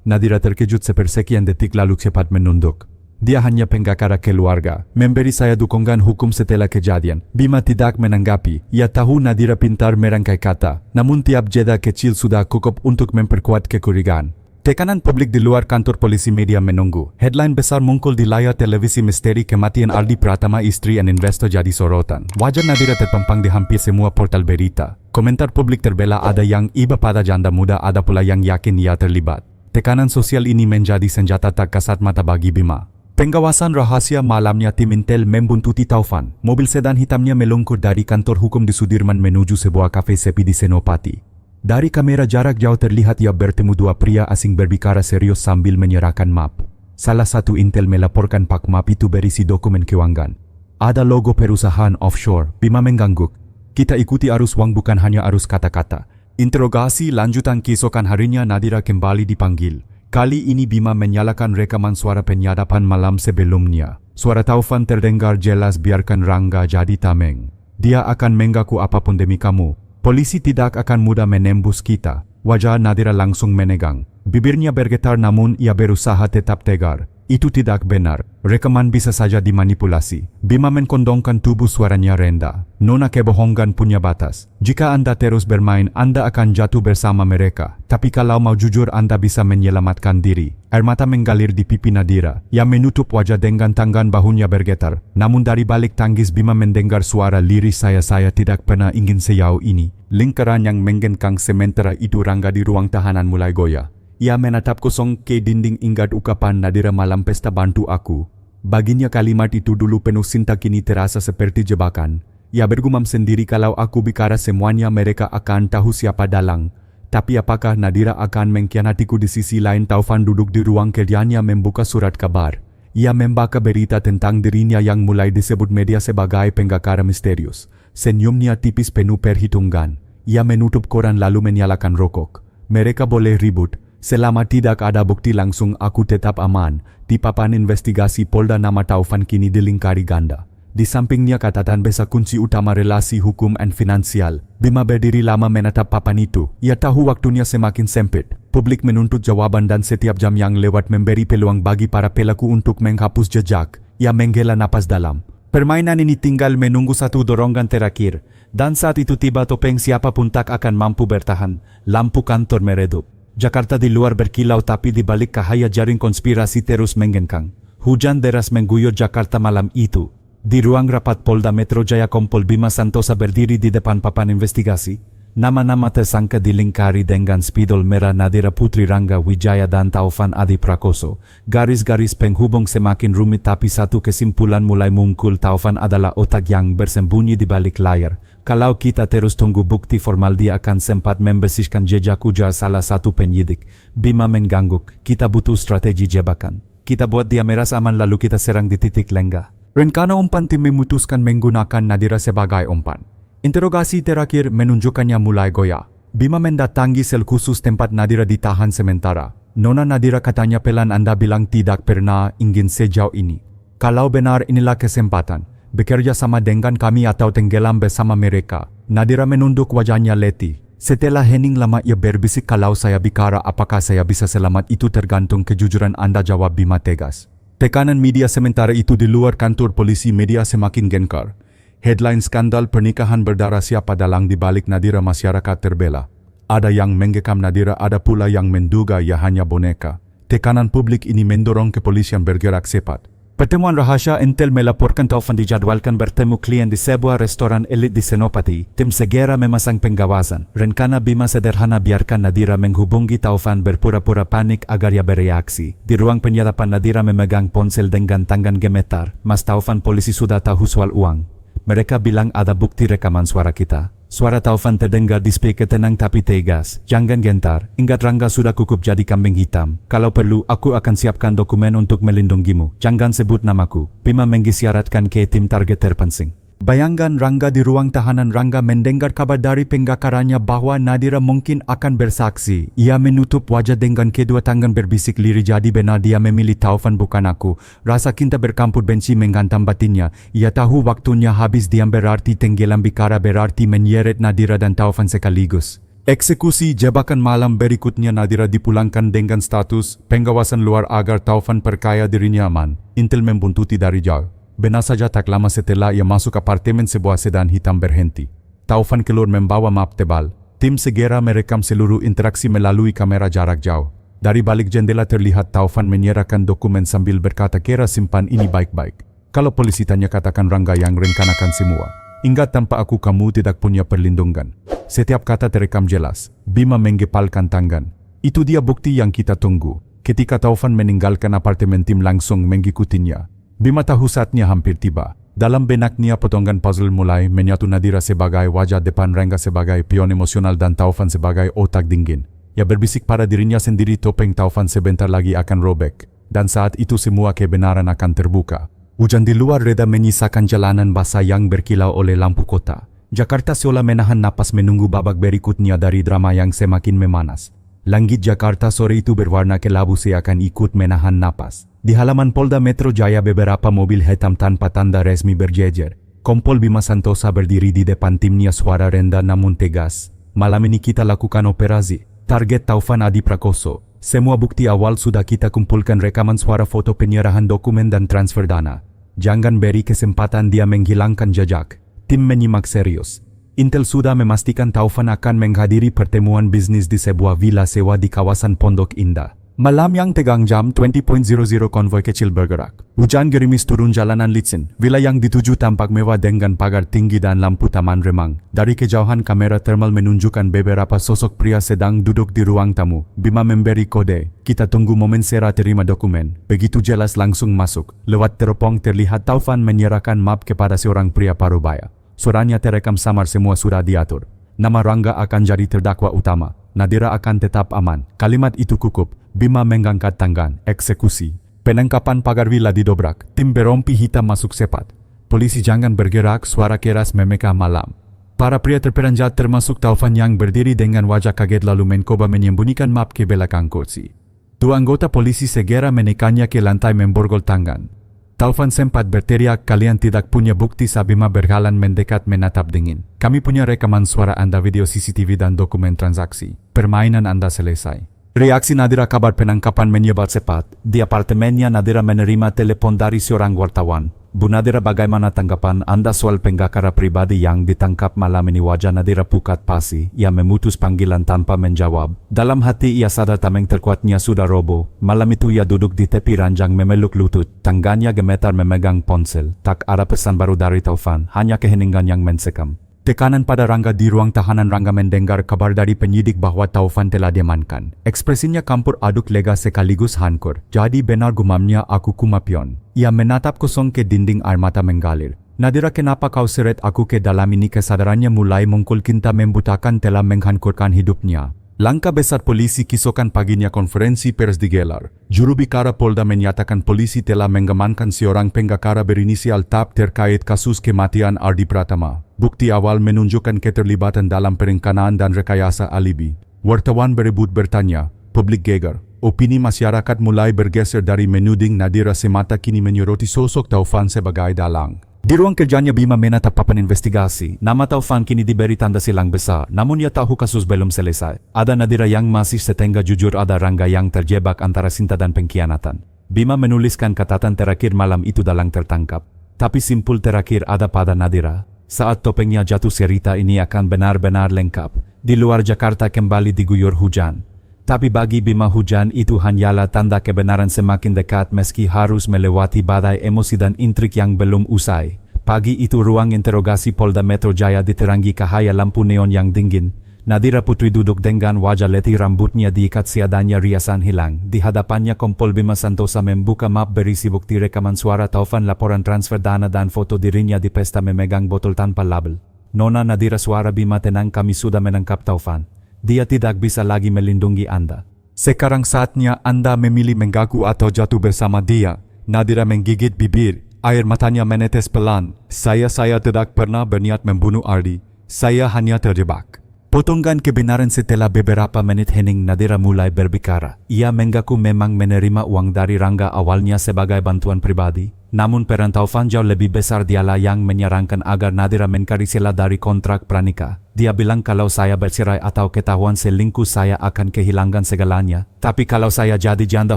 Nadira terkejut sepersekian detik lalu cepat menunduk. Dia hanya pengacara keluarga, memberi saya dukungan hukum setelah kejadian. Bima tidak menanggapi. Ia tahu Nadira pintar merangkai kata, namun tiap jeda kecil sudah cukup untuk memperkuat kecurigaan. Tekanan publik di luar kantor polisi media menunggu. Headline besar muncul di layar televisi, misteri kematian Aldi Pratama, istri dan investor jadi sorotan. Wajah Nadira terpampang di hampir semua portal berita. Komentar publik terbela, ada yang iba pada janda muda, ada pula yang yakin ia terlibat. Tekanan sosial ini menjadi senjata tak kasat mata bagi Bima. Pengawasan rahasia malamnya tim Intel membuntuti Taufan. Mobil sedan hitamnya meluncur dari kantor hukum di Sudirman menuju sebuah kafe sepi di Senopati. Dari kamera jarak jauh terlihat ia bertemu dua pria asing berbicara serius sambil menyerahkan map. Salah satu Intel melaporkan pak map itu berisi dokumen keuangan. Ada logo perusahaan offshore. Bima mengangguk. Kita ikuti arus uang, bukan hanya arus kata-kata. Interogasi lanjutan keesokan harinya Nadira kembali dipanggil. Kali ini Bima menyalakan rekaman suara penyadapan malam sebelumnya. Suara Taufan terdengar jelas, biarkan Rangga jadi tameng. Dia akan mengaku apapun demi kamu. Polisi tidak akan mudah menembus kita. Wajah Nadira langsung menegang. Bibirnya bergetar namun ia berusaha tetap tegar. Itu tidak benar. Rekaman bisa saja dimanipulasi. Bima mengkondongkan tubuh, suaranya rendah. Nona, kebohongan punya batas. Jika Anda terus bermain, Anda akan jatuh bersama mereka. Tapi kalau mau jujur, Anda bisa menyelamatkan diri. Air mata mengalir di pipi Nadira. Ia menutup wajah dengan tangan bahunya bergetar. Namun dari balik tangis Bima mendengar suara liris, saya tidak pernah ingin sejauh ini. Lingkaran yang menggengkang sementara itu Rangga di ruang tahanan mulai goyah. Ia menatap kosong ke dinding, ingat ucapan Nadira malam pesta, bantu aku. Baginya kalimat itu dulu penuh cinta, kini terasa seperti jebakan. Ia bergumam sendiri, kalau aku bicara semuanya mereka akan tahu siapa dalang. Tapi apakah Nadira akan mengkhianatiku? Di sisi lain Taufan duduk di ruang kerjanya membuka surat kabar. Ia membaca berita tentang dirinya yang mulai disebut media sebagai pengacara misterius. Senyumnya tipis penuh perhitungan. Ia menutup koran lalu menyalakan rokok. Mereka boleh ribut. Selama tidak ada bukti langsung aku tetap aman. Di papan investigasi Polda nama Taufan kini dilingkari ganda. Di sampingnya catatan besar kunci utama relasi hukum dan finansial. Bima berdiri lama menatap papan itu. Ia tahu waktunya semakin sempit. Publik menuntut jawaban dan setiap jam yang lewat memberi peluang bagi para pelaku untuk menghapus jejak. Ia menghela napas dalam. Permainan ini tinggal menunggu satu dorongan terakhir. Dan saat itu tiba topeng, siapapun tak akan mampu bertahan. Lampu kantor meredup. Jakarta di luar berkilau, tapi di balik cahaya jaring konspirasi terus menggengkang. Hujan deras mengguyur Jakarta malam itu. Di ruang rapat Polda Metro Jaya, Kompol Bima Santosa berdiri di depan papan investigasi. Nama-nama tersangka dilingkari dengan spidol merah: Nadira Putri, Rangga Wijaya dan Taufan Adi Prakoso. Garis-garis penghubung semakin rumit, tapi satu kesimpulan mulai muncul: Taufan adalah otak yang bersembunyi di balik layar. Kalau kita terus tunggu bukti formal, dia akan sempat membersihkan jejak, ujar salah satu penyidik. Bima mengangguk. Kita butuh strategi jebakan. Kita buat dia merasa aman lalu kita serang di titik lengah. Rencana umpan tim memutuskan menggunakan Nadira sebagai umpan. Interogasi terakhir menunjukkannya mulai goyah. Bima mendatangi sel khusus tempat Nadira ditahan sementara. Nona Nadira, katanya pelan, Anda bilang tidak pernah ingin sejauh ini. Kalau benar inilah kesempatan. Bekerja sama dengan kami atau tenggelam bersama mereka. Nadira menunduk, wajahnya letih. Setelah hening lama ia berbisik, kalau saya bicara apakah saya bisa selamat? Itu tergantung kejujuran Anda, jawab Bima tegas. Tekanan media sementara itu di luar kantor polisi media semakin gencar. Headline skandal pernikahan berdarah, siapa dalang di balik Nadira? Masyarakat terbela. Ada yang menggekam Nadira, ada pula yang menduga ia hanya boneka. Tekanan publik ini mendorong kepolisian bergerak cepat. Pertemuan rahasia Intel melaporkan Taufan dijadwalkan bertemu klien di sebuah restoran elit di Senopati. Tim segera memasang pengawasan. Rencana Bima sederhana: biarkan Nadira menghubungi Taufan, berpura-pura panik agar ia bereaksi. Di ruang penyadapan Nadira memegang ponsel dengan tangan gemetar. Mas Taufan, polisi sudah tahu soal uang. Mereka bilang ada bukti rekaman suara kita. Suara Taufan terdengar di speaker tenang tapi tegas. Jangan gentar, ingat Rangga sudah cukup jadi kambing hitam. Kalau perlu, aku akan siapkan dokumen untuk melindungimu. Jangan sebut namaku. Bima mengisyaratkan ke tim target terpencing. Bayangkan Rangga di ruang tahanan. Rangga mendengar kabar dari pengacaranya bahwa Nadira mungkin akan bersaksi. Ia menutup wajah dengan kedua tangan berbisik lirih, jadi benar dia memilih Taufan bukan aku. Rasa cinta bercampur benci menghantam batinnya. Ia tahu waktunya habis. Diam berarti tenggelam, bicara berarti menyeret Nadira dan Taufan sekaligus. Eksekusi jebakan malam berikutnya Nadira dipulangkan dengan status pengawasan luar agar Taufan perkaya dirinya aman. Intel membuntuti dari jauh. Benar saja tak lama setelah ia masuk apartemen sebuah sedan hitam berhenti. Taufan keluar membawa map tebal. Tim segera merekam seluruh interaksi melalui kamera jarak jauh. Dari balik jendela terlihat Taufan menyerahkan dokumen sambil berkata, "Kira simpan ini baik-baik. Kalau polisi tanya katakan Rangga yang rencanakan semua. Ingat tanpa aku kamu tidak punya perlindungan." Setiap kata terekam jelas. Bima menggepalkan tangan. Itu dia bukti yang kita tunggu. Ketika Taufan meninggalkan apartemen, tim langsung mengikutinya. Bima tahu saatnya hampir tiba. Dalam benaknya potongan puzzle mulai menyatu, Nadira sebagai wajah depan, Rangga sebagai pion emosional dan Taufan sebagai otak dingin. Ia berbisik pada dirinya sendiri, topeng Taufan sebentar lagi akan robek. Dan saat itu semua kebenaran akan terbuka. Hujan di luar reda menyisakan jalanan basah yang berkilau oleh lampu kota. Jakarta seolah menahan napas menunggu babak berikutnya dari drama yang semakin memanas. Langit Jakarta sore itu berwarna kelabu seakan ikut menahan napas. Di halaman Polda Metro Jaya beberapa mobil hitam tanpa tanda resmi berjejer. Kompol Bima Santosa berdiri di depan timnya, suara rendah namun tegas. "Malam ini kita lakukan operasi. Target Taufan Adi Prakoso. Semua bukti awal sudah kita kumpulkan, rekaman suara, foto, penyerahan dokumen dan transfer dana. Jangan beri kesempatan dia menghilangkan jejak." Tim menyimak serius. Intel sudah memastikan Taufan akan menghadiri pertemuan bisnis di sebuah villa sewa di kawasan Pondok Indah. Malam yang tegang, jam 20.00 konvoi kecil bergerak. Hujan gerimis turun jalanan licin. Villa yang dituju tampak mewah dengan pagar tinggi dan lampu taman remang. Dari kejauhan kamera thermal menunjukkan beberapa sosok pria sedang duduk di ruang tamu. Bima memberi kode, "Kita tunggu momen serah terima dokumen." Begitu jelas langsung masuk. Lewat teropong terlihat Taufan menyerahkan map kepada seorang pria parubaya. Suaranya terekam samar, semua sudah diatur. Nama Rangga akan jadi terdakwa utama. Nadira akan tetap aman. Kalimat itu cukup. Bima mengangkat tangan. Eksekusi. Penangkapan pagar villa didobrak. Tim berompi hitam masuk cepat. "Polisi jangan bergerak," suara keras memekah malam. Para pria terperanjat termasuk Taufan yang berdiri dengan wajah kaget lalu mencoba menyembunyikan map ke belakang kursi. Dua anggota polisi segera menekannya ke lantai memborgol tangan. Taufan sempat berteriak, "Kalian tidak punya bukti?" Bima berjalan mendekat menatap dingin. "Kami punya rekaman suara Anda, video CCTV dan dokumen transaksi. Permainan Anda selesai." Reaksi Nadira kabar penangkapan menyebar cepat. Di apartemennya Nadira menerima telepon dari seorang wartawan. "Bu Nadira, bagaimana tanggapan Anda soal penggakara pribadi yang ditangkap malam ini?" Wajah Nadira pucat pasi. Ia memutus panggilan tanpa menjawab. Dalam hati ia sadar tameng terkuatnya sudah roboh. Malam itu ia duduk di tepi ranjang memeluk lutut. Tangannya gemetar memegang ponsel. Tak ada pesan baru dari Taufan, hanya keheningan yang mencekam. Tekanan pada Rangga di ruang tahanan. Rangga mendengar kabar dari penyidik bahwa Taufan telah diamankan. Ekspresinya campur aduk lega sekaligus hancur. "Jadi benar," gumamnya, "aku kumapion." Ia menatap kosong ke dinding, air mata menggalir. "Nadira, kenapa kau seret aku ke dalam ini?" Kesadarannya mulai muncul. Cinta membutakan telah menghancurkan hidupnya. Langkah besar polisi kisokan paginya, konferensi pers digelar. Juru bicara Polda menyatakan polisi telah mengamankan seorang penggakara berinisial TAP terkait kasus kematian Ardi Pratama. Bukti awal menunjukkan keterlibatan dalam perencanaan dan rekayasa alibi. Wartawan berebut bertanya, publik geger. Opini masyarakat mulai bergeser dari menuding Nadira semata kini menyoroti sosok Taufan sebagai dalang. Di ruang kerjanya Bima menatap papan investigasi. Nama Taufan kini diberi tanda silang besar, namun ia tahu kasus belum selesai. Ada Nadira yang masih setengah jujur, ada Rangga yang terjebak antara cinta dan pengkhianatan. Bima menuliskan catatan terakhir malam itu dalam tertangkap. Tapi simpul terakhir ada pada Nadira. Saat topengnya jatuh, cerita ini akan benar-benar lengkap. Di luar Jakarta kembali diguyur hujan. Tapi bagi Bima hujan itu hanyalah tanda kebenaran semakin dekat meski harus melewati badai emosi dan intrik yang belum usai. Pagi itu ruang interogasi Polda Metro Jaya diterangi cahaya lampu neon yang dingin. Nadira Putri duduk dengan wajah letih, rambutnya diikat seadanya, riasan hilang. Di hadapannya Kompol Bima Santosa membuka map berisi bukti rekaman suara Taufan, laporan transfer dana dan foto dirinya di pesta memegang botol tanpa label. "Nona Nadira," suara Bima tenang, "kami sudah menangkap Taufan. Dia tidak bisa lagi melindungi Anda. Sekarang saatnya Anda memilih mengaku atau jatuh bersama dia." Nadira menggigit bibir, air matanya menetes pelan. Saya tidak pernah berniat membunuh Ardi. Saya hanya terjebak." Potongan kebenaran setelah beberapa menit Henning Nadira mulai berbicara. Ia mengaku memang menerima uang dari Rangga awalnya sebagai bantuan pribadi. Namun peran Taufan jauh lebih besar, dialah yang menyarankan agar Nadira mencari celah dari kontrak pranikah. Dia bilang kalau saya bercerai atau ketahuan selingkuh saya akan kehilangan segalanya. Tapi kalau saya jadi janda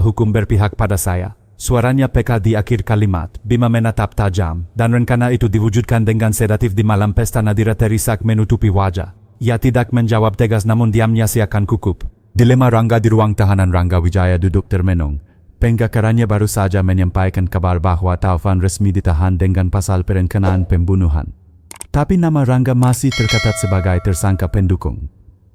hukum berpihak pada saya. Suaranya peka di akhir kalimat. Bima menatap tajam. Dan rencana itu diwujudkan dengan sedatif di malam pesta. Nadira terisak menutupi wajah. Ia tidak menjawab tegas, namun diamnya seakan kukup. Dilema Rangga di ruang tahanan. Rangga Wijaya duduk termenung. Penggakarannya baru saja menyampaikan kabar bahwa Taufan resmi ditahan dengan pasal perencanaan pembunuhan. Tapi nama Rangga masih tercatat sebagai tersangka pendukung.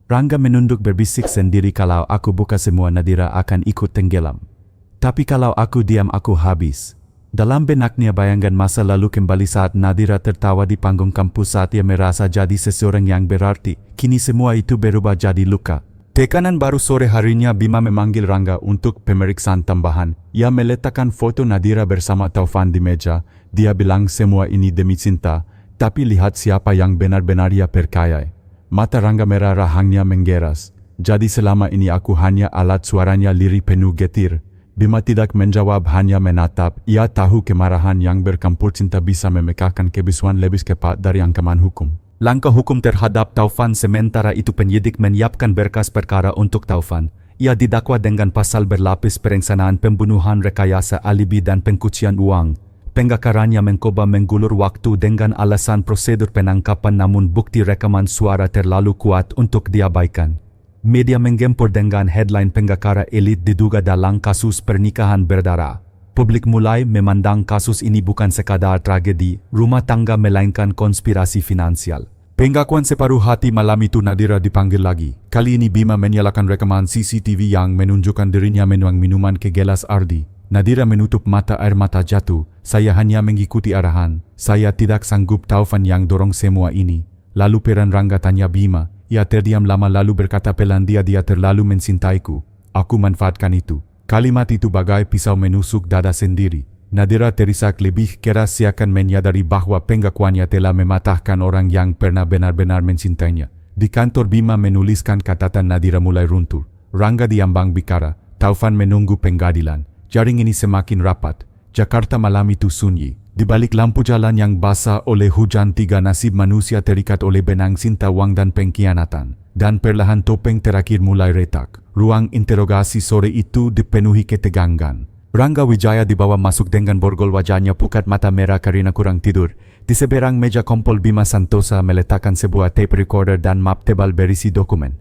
Rangga menunduk berbisik sendiri, kalau aku buka semua Nadira akan ikut tenggelam. Tapi kalau aku diam aku habis. Dalam benaknya bayangan masa lalu kembali saat Nadira tertawa di panggung kampus saat ia merasa jadi seseorang yang berarti. Kini semua itu berubah jadi luka. Tekanan baru. Sore harinya Bima memanggil Rangga untuk pemeriksaan tambahan. Ia meletakkan foto Nadira bersama Taufan di meja. Dia bilang semua ini demi cinta, tapi lihat siapa yang benar-benar ia percaya. Mata Rangga merah, rahangnya menggeras. Jadi selama ini aku hanya alat. Suaranya lirih penuh getir. Bima tidak menjawab, hanya menatap. Ia tahu kemarahan yang bercampur cinta bisa memekakkan kebisuan lebih cepat dari ancaman hukum. Langkah hukum terhadap Taufan. Sementara itu penyidik menyiapkan berkas perkara untuk Taufan. Ia didakwa dengan pasal berlapis perencanaan pembunuhan, rekayasa alibi dan pencucian uang. Penggakarannya mencoba menggulur waktu dengan alasan prosedur penangkapan, namun bukti rekaman suara terlalu kuat untuk diabaikan. Media menggempur dengan headline penggakara elit diduga dalam kasus pernikahan berdarah. Publik mulai memandang kasus ini bukan sekadar tragedi rumah tangga melainkan konspirasi finansial. Pengakuan separuh hati. Malam itu Nadira dipanggil lagi. Kali ini Bima menyalakan rekaman CCTV yang menunjukkan dirinya menuang minuman ke gelas Ardi. Nadira menutup mata, air mata jatuh. Saya hanya mengikuti arahan. Saya tidak sanggup. Taufan yang dorong semua ini. Lalu peran Rangga, tanya Bima. Ia terdiam lama lalu berkata pelan, dia terlalu mencintaiku. Aku manfaatkan itu. Kalimat itu bagai pisau menusuk dada sendiri. Nadira terisak lebih keras, seakan menyadari bahwa pengakuannya telah mematahkan orang yang pernah benar-benar mencintainya. Di kantor Bima menuliskan catatan. Nadira mulai runtuh. Rangga diambang bicara. Taufan menunggu pengadilan. Jaring ini semakin rapat. Jakarta malam itu sunyi. Di balik lampu jalan yang basah oleh hujan, tiga nasib manusia terikat oleh benang cinta, uang dan pengkhianatan. Dan perlahan topeng terakhir mulai retak. Ruang interogasi sore itu dipenuhi ketegangan. Rangga Wijaya dibawa masuk dengan borgol, wajahnya pucat, mata merah karena kurang tidur. Di seberang meja kompol Bima Santosa meletakkan sebuah tape recorder dan map tebal berisi dokumen.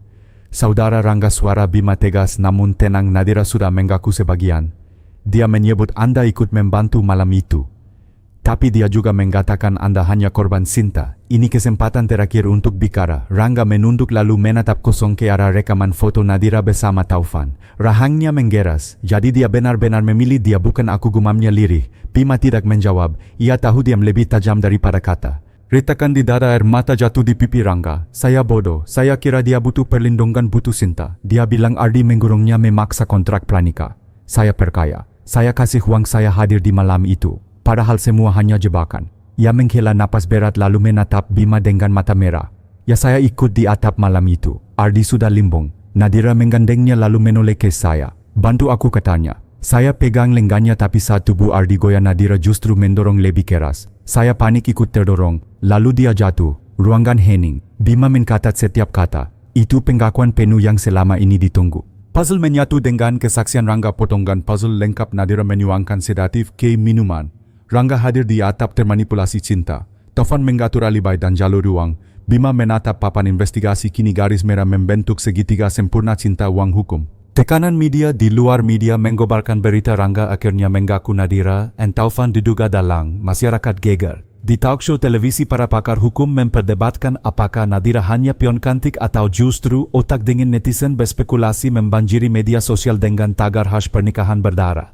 Saudara Rangga, suara Bima tegas namun tenang. Nadira sudah mengaku sebagian. Dia menyebut Anda ikut membantu malam itu. Tapi dia juga mengatakan Anda hanya korban cinta. Ini kesempatan terakhir untuk bicara. Rangga menunduk lalu menatap kosong ke arah rekaman foto Nadira bersama Taufan. Rahangnya menggeras. Jadi dia benar-benar memilih dia, bukan aku, gumamnya lirih. Bima tidak menjawab. Ia tahu diam lebih tajam daripada kata. Retakan di dada, air mata jatuh di pipi Rangga. Saya bodoh. Saya kira dia butuh perlindungan, butuh cinta. Dia bilang Ardi menggurungnya memaksa kontrak pranikah. Saya perkaya. Saya kasih uang, saya hadir di malam itu. Padahal semua hanya jebakan. Ia menghela napas berat lalu menatap Bima dengan mata merah. Ya, saya ikut di atap malam itu. Ardi sudah limbung. Nadira menggandengnya lalu menoleh ke saya. Bantu aku, katanya. Saya pegang lengannya, tapi saat tubuh Ardi goyah Nadira justru mendorong lebih keras. Saya panik ikut terdorong. Lalu dia jatuh. Ruangan hening. Bima mencatat setiap kata. Itu pengakuan penuh yang selama ini ditunggu. Puzzle menyatu dengan kesaksian Rangga. Potongan puzzle lengkap. Nadira menyuangkan sedatif ke minuman. Rangga hadir di atap termanipulasi cinta. Taufan mengatur alibi dan jalur uang. Bima menatap papan investigasi. Kini garis merah membentuk segitiga sempurna cinta, uang, hukum. Tekanan media di luar media menggobarkan berita Rangga akhirnya mengaku Nadira dan Taufan diduga dalang. Masyarakat geger. Di talkshow televisi para pakar hukum memperdebatkan apakah Nadira hanya pion kantik atau justru otak dingin netizen berspekulasi membanjiri media sosial dengan tagar #pernikahan berdarah.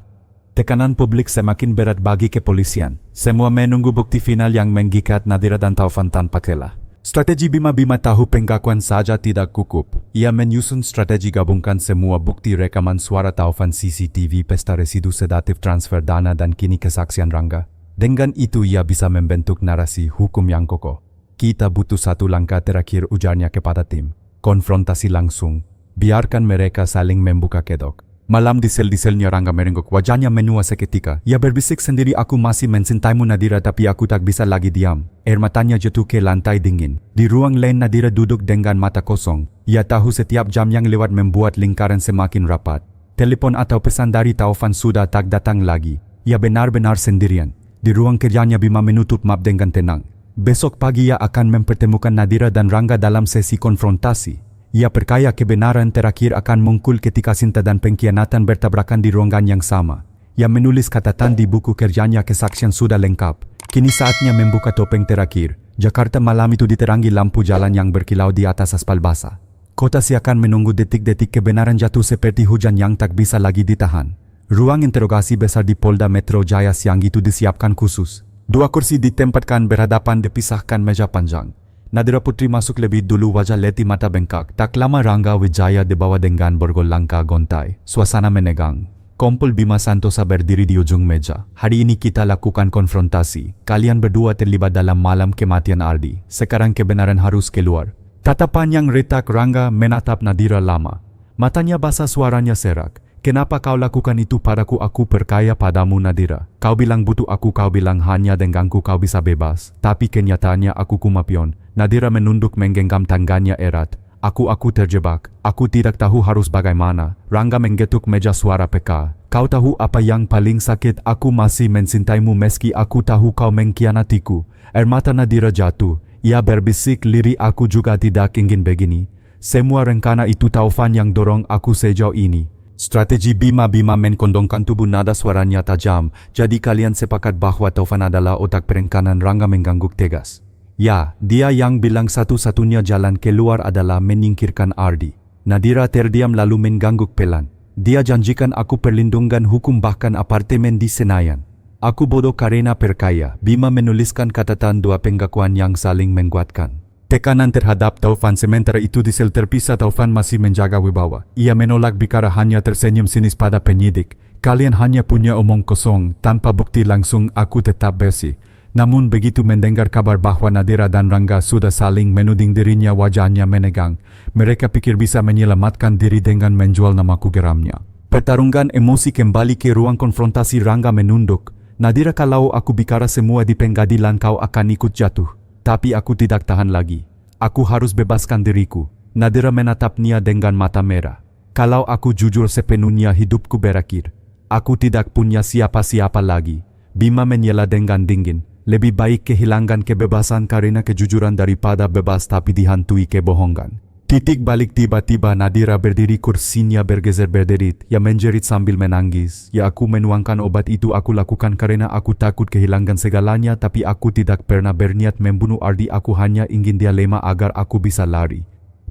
Tekanan publik semakin berat bagi kepolisian. Semua menunggu bukti final yang mengikat Nadira dan Taufan tanpa celah. Strategi Bima tahu pengakuan saja tidak cukup. Ia menyusun strategi gabungkan semua bukti rekaman suara Taufan, CCTV, pesta residu sedatif, transfer dana dan kini kesaksian Rangga. Dengan itu ia bisa membentuk narasi hukum yang kokoh. Kita butuh satu langkah terakhir, ujarnya kepada tim. konfrontasi langsung. Biarkan mereka saling membuka kedok. Malam di sel-selnya Rangga merenggok, wajahnya menua seketika. Ia berbisik sendiri, aku masih mencintaimu Nadira, tapi aku tak bisa lagi diam. Air matanya jatuh ke lantai dingin. Di ruang lain Nadira duduk dengan mata kosong. Ia tahu setiap jam yang lewat membuat lingkaran semakin rapat. Telepon atau pesan dari Taufan sudah tak datang lagi. Ia benar-benar sendirian. Di ruang kerjanya Bima menutup map dengan tenang. Besok pagi ia akan mempertemukan Nadira dan Rangga dalam sesi konfrontasi. Ia percaya kebenaran terakhir akan muncul ketika cinta dan pengkhianatan bertabrakan di ruangan yang sama. Ia menulis catatan di buku kerjanya, kesaksian sudah lengkap. Kini saatnya membuka topeng terakhir. Jakarta malam itu diterangi lampu jalan yang berkilau di atas aspal basah. Kota seakan menunggu detik-detik kebenaran jatuh seperti hujan yang tak bisa lagi ditahan. Ruang interogasi besar di Polda Metro Jaya siang itu disiapkan khusus. 2 kursi ditempatkan berhadapan, dipisahkan meja panjang. Nadira Putri masuk lebih dulu, wajah letih, mata bengkak. Tak lama Rangga Wijaya dibawa dengan borgol langkah gontai. Suasana menegang. Kompol Bima Santosa berdiri di ujung meja. Hari ini kita lakukan konfrontasi. Kalian berdua terlibat dalam malam kematian Ardi. Sekarang kebenaran harus keluar. Tatapan yang retak Rangga menatap Nadira lama. Matanya basah, suaranya serak. Kenapa kau lakukan itu padaku? Aku percaya padamu Nadira. Kau bilang butuh aku, kau bilang hanya denganku kau bisa bebas. Tapi kenyataannya aku kumapion. Nadira menunduk menggenggam tangannya erat. Aku terjebak. Aku tidak tahu harus bagaimana. Rangga menggetuk meja, suara peka. Kau tahu apa yang paling sakit? Aku masih mencintaimu meski aku tahu kau mengkhianatiku. Air mata Nadira jatuh. Ia berbisik lirih, aku juga tidak ingin begini. Semua rencana itu Taufan yang dorong aku sejauh ini. Strategi Bima mengkondongkan tubuh, nada suaranya tajam. Jadi kalian sepakat bahwa Taufan adalah otak perencanaan? Rangga mengangguk tegas. Ya, dia yang bilang satu-satunya jalan keluar adalah menyingkirkan Ardi. Nadira terdiam lalu mengangguk pelan. Dia janjikan aku perlindungan hukum, bahkan apartemen di Senayan. Aku bodoh karena percaya. Bima menuliskan catatan 2 pengakuan yang saling menguatkan. Tekanan terhadap Taufan. Sementara itu di sel terpisah Taufan masih menjaga wibawa. Ia menolak bicara, hanya tersenyum sinis pada penyidik. Kalian hanya punya omong kosong, tanpa bukti langsung. Aku tetap bersih. Namun begitu mendengar kabar bahwa Nadira dan Rangga sudah saling menuding dirinya, wajahnya menegang. Mereka pikir bisa menyelamatkan diri dengan menjual namaku, geramnya. Pertarungan emosi kembali ke ruang konfrontasi. Rangga menunduk. Nadira, kalau aku bicara semua di pengadilan kau akan ikut jatuh. Tapi aku tidak tahan lagi. Aku harus bebaskan diriku. Nadira menatapnya dengan mata merah. Kalau aku jujur sepenuhnya hidupku berakhir. Aku tidak punya siapa-siapa lagi. Bima menyela dengan dingin. Lebih baik kehilangan kebebasan karena kejujuran daripada bebas tapi dihantui kebohongan. Titik balik. Tiba-tiba Nadira berdiri, kursinya bergeser berderit. Ia menjerit sambil menangis. Ya, aku menuangkan obat itu aku lakukan karena aku takut kehilangan segalanya. Tapi aku tidak pernah berniat membunuh Ardi. Aku hanya ingin dia lemah agar aku bisa lari.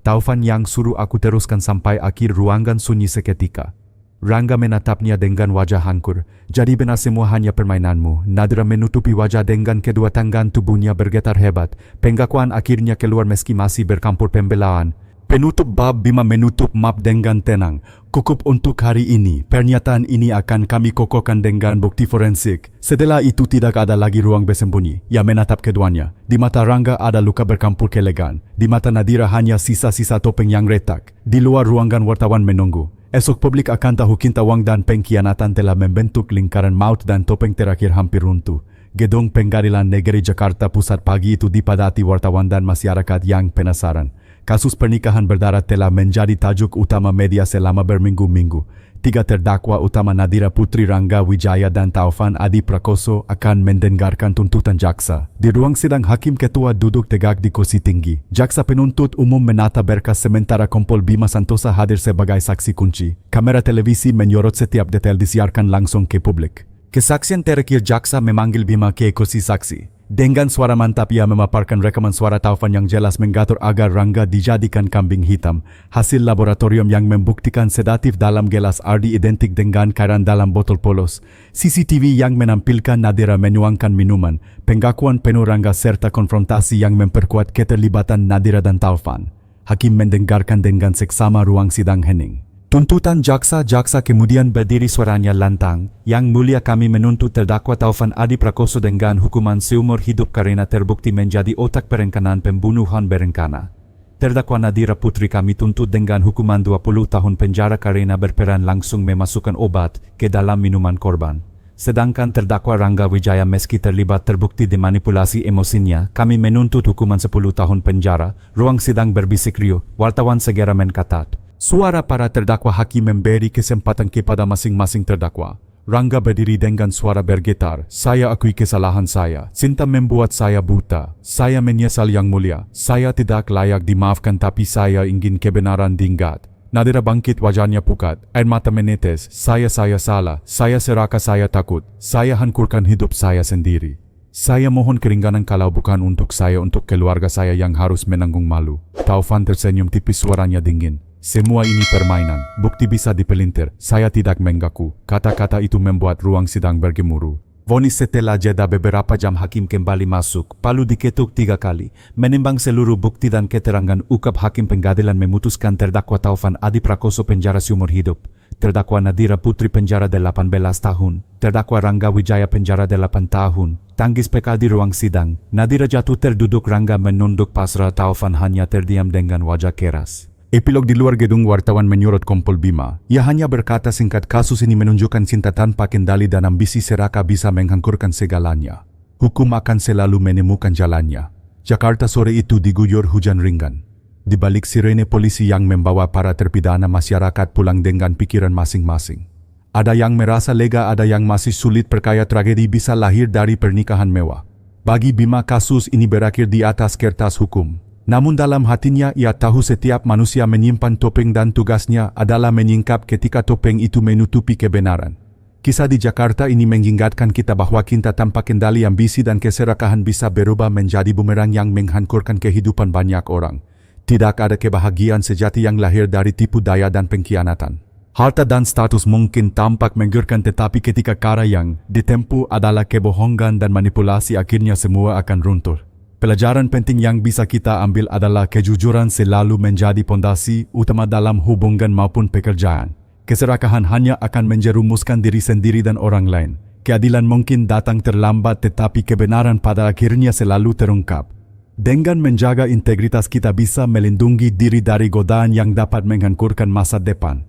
Taufan yang suruh aku teruskan sampai akhir. Ruangan sunyi seketika. Rangga menatapnya dengan wajah hancur. Jadi benar semua hanya permainanmu. Nadira menutupi wajah dengan kedua tangan, tubuhnya bergetar hebat. Pengakuan akhirnya keluar meski masih bercampur pembelaan. Penutup bab. Bima menutup map dengan tenang. Cukup untuk hari ini. Pernyataan ini akan kami kokohkan dengan bukti forensik. Setelah itu tidak ada lagi ruang bersembunyi. Ia menatap keduanya. Di mata Rangga ada luka bercampur kelegaan. Di mata Nadira hanya sisa-sisa topeng yang retak. Di luar ruangan wartawan menunggu. Esok publik akan tahu Kinta Wang dan pengkhianatan telah membentuk lingkaran maut dan topeng terakhir hampir runtuh. Gedung Pengadilan Negeri Jakarta Pusat pagi itu dipadati wartawan dan masyarakat yang penasaran. Kasus pernikahan berdarah telah menjadi tajuk utama media selama berminggu-minggu. 3 terdakwa utama Nadira Putri, Rangga Wijaya dan Taufan Adi Prakoso akan mendengarkan tuntutan jaksa. Di ruang sidang hakim ketua duduk tegak di kursi tinggi. Jaksa penuntut umum menata berkas sementara Kompol Bima Santosa hadir sebagai saksi kunci. Kamera televisi menyorot setiap detail disiarkan langsung ke publik. Kesaksian terakhir, jaksa memanggil Bima ke kursi saksi. Dengan suara mantap ia memaparkan rekaman suara Taufan yang jelas mengatur agar Rangga dijadikan kambing hitam. Hasil laboratorium yang membuktikan sedatif dalam gelas Ardi identik dengan cairan dalam botol polos. CCTV yang menampilkan Nadira menuangkan minuman. Pengakuan penuh Rangga serta konfrontasi yang memperkuat keterlibatan Nadira dan Taufan. Hakim mendengarkan dengan seksama, ruang sidang hening. Tuntutan jaksa kemudian berdiri, suaranya lantang. Yang mulia, kami menuntut terdakwa Taufan Adi Prakoso dengan hukuman seumur hidup karena terbukti menjadi otak perencanaan pembunuhan berencana. Terdakwa Nadira Putri kami tuntut dengan hukuman 20 tahun penjara karena berperan langsung memasukkan obat ke dalam minuman korban. Sedangkan terdakwa Rangga Wijaya meski terlibat terbukti dimanipulasi emosinya, kami menuntut hukuman 10 tahun penjara. Ruang sidang berbisik riuh, wartawan segera mencatat. Suara para terdakwa hakim memberi kesempatan kepada masing-masing terdakwa. Rangga berdiri dengan suara bergetar, "Saya akui kesalahan saya. Cinta membuat saya buta. Saya menyesal yang mulia. Saya tidak layak dimaafkan tapi saya ingin kebenaran diingat." Nadira bangkit, wajahnya pucat, air mata menetes. Saya salah. Saya serakah, saya takut. Saya hancurkan hidup saya sendiri. Saya mohon keringanan kalau bukan untuk saya, untuk keluarga saya yang harus menanggung malu. Taufan tersenyum tipis, suaranya dingin. "Semua ini permainan, bukti bisa dipelintir. Saya tidak mengaku." Kata-kata itu membuat ruang sidang bergemuruh. Vonis setelah jeda beberapa jam hakim kembali masuk. Palu diketuk 3 kali. Menimbang seluruh bukti dan keterangan, ukap hakim pengadilan memutuskan terdakwa Taufan Adi Prakoso penjara seumur hidup. Terdakwa Nadira Putri penjara 18 tahun. Terdakwa Rangga Wijaya penjara 8 tahun. Tangis PK di ruang sidang. Nadira jatuh terduduk, Rangga menunduk pasrah, Taufan hanya terdiam dengan wajah keras. Epilog di luar gedung, wartawan menyorot Kompol Bima. Ia hanya berkata singkat, "Kasus ini menunjukkan cinta tanpa kendali dan ambisi serakah bisa menghancurkan segalanya. Hukum akan selalu menemukan jalannya." Jakarta sore itu diguyur hujan ringan. Di balik sirene polisi yang membawa para terpidana, masyarakat pulang dengan pikiran masing-masing. Ada yang merasa lega, ada yang masih sulit percaya tragedi bisa lahir dari pernikahan mewah. Bagi Bima, kasus ini berakhir di atas kertas hukum. Namun dalam hatinya ia tahu setiap manusia menyimpan topeng dan tugasnya adalah menyingkap ketika topeng itu menutupi kebenaran. Kisah di Jakarta ini mengingatkan kita bahwa cinta tanpa kendali, ambisi dan keserakahan bisa berubah menjadi bumerang yang menghancurkan kehidupan banyak orang. Tidak ada kebahagiaan sejati yang lahir dari tipu daya dan pengkhianatan. Harta dan status mungkin tampak menggiurkan, tetapi ketika cara yang ditempuh adalah kebohongan dan manipulasi, akhirnya semua akan runtuh. Pelajaran penting yang bisa kita ambil adalah kejujuran selalu menjadi pondasi utama dalam hubungan maupun pekerjaan. Keserakahan hanya akan menjerumuskan diri sendiri dan orang lain. Keadilan mungkin datang terlambat, tetapi kebenaran pada akhirnya selalu terungkap. Dengan menjaga integritas kita bisa melindungi diri dari godaan yang dapat menghancurkan masa depan.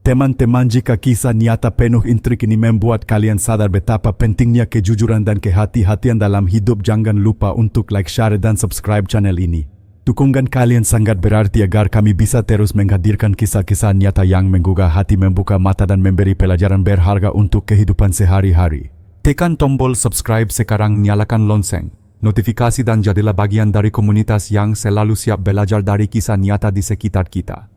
Teman-teman, jika kisah nyata penuh intrik ini membuat kalian sadar betapa pentingnya kejujuran dan kehati-hatian dalam hidup, jangan lupa untuk like, share, dan subscribe channel ini. Dukungan kalian sangat berarti agar kami bisa terus menghadirkan kisah-kisah nyata yang menggugah hati, membuka mata, dan memberi pelajaran berharga untuk kehidupan sehari-hari. Tekan tombol subscribe sekarang, nyalakan lonceng notifikasi, dan jadilah bagian dari komunitas yang selalu siap belajar dari kisah nyata di sekitar kita.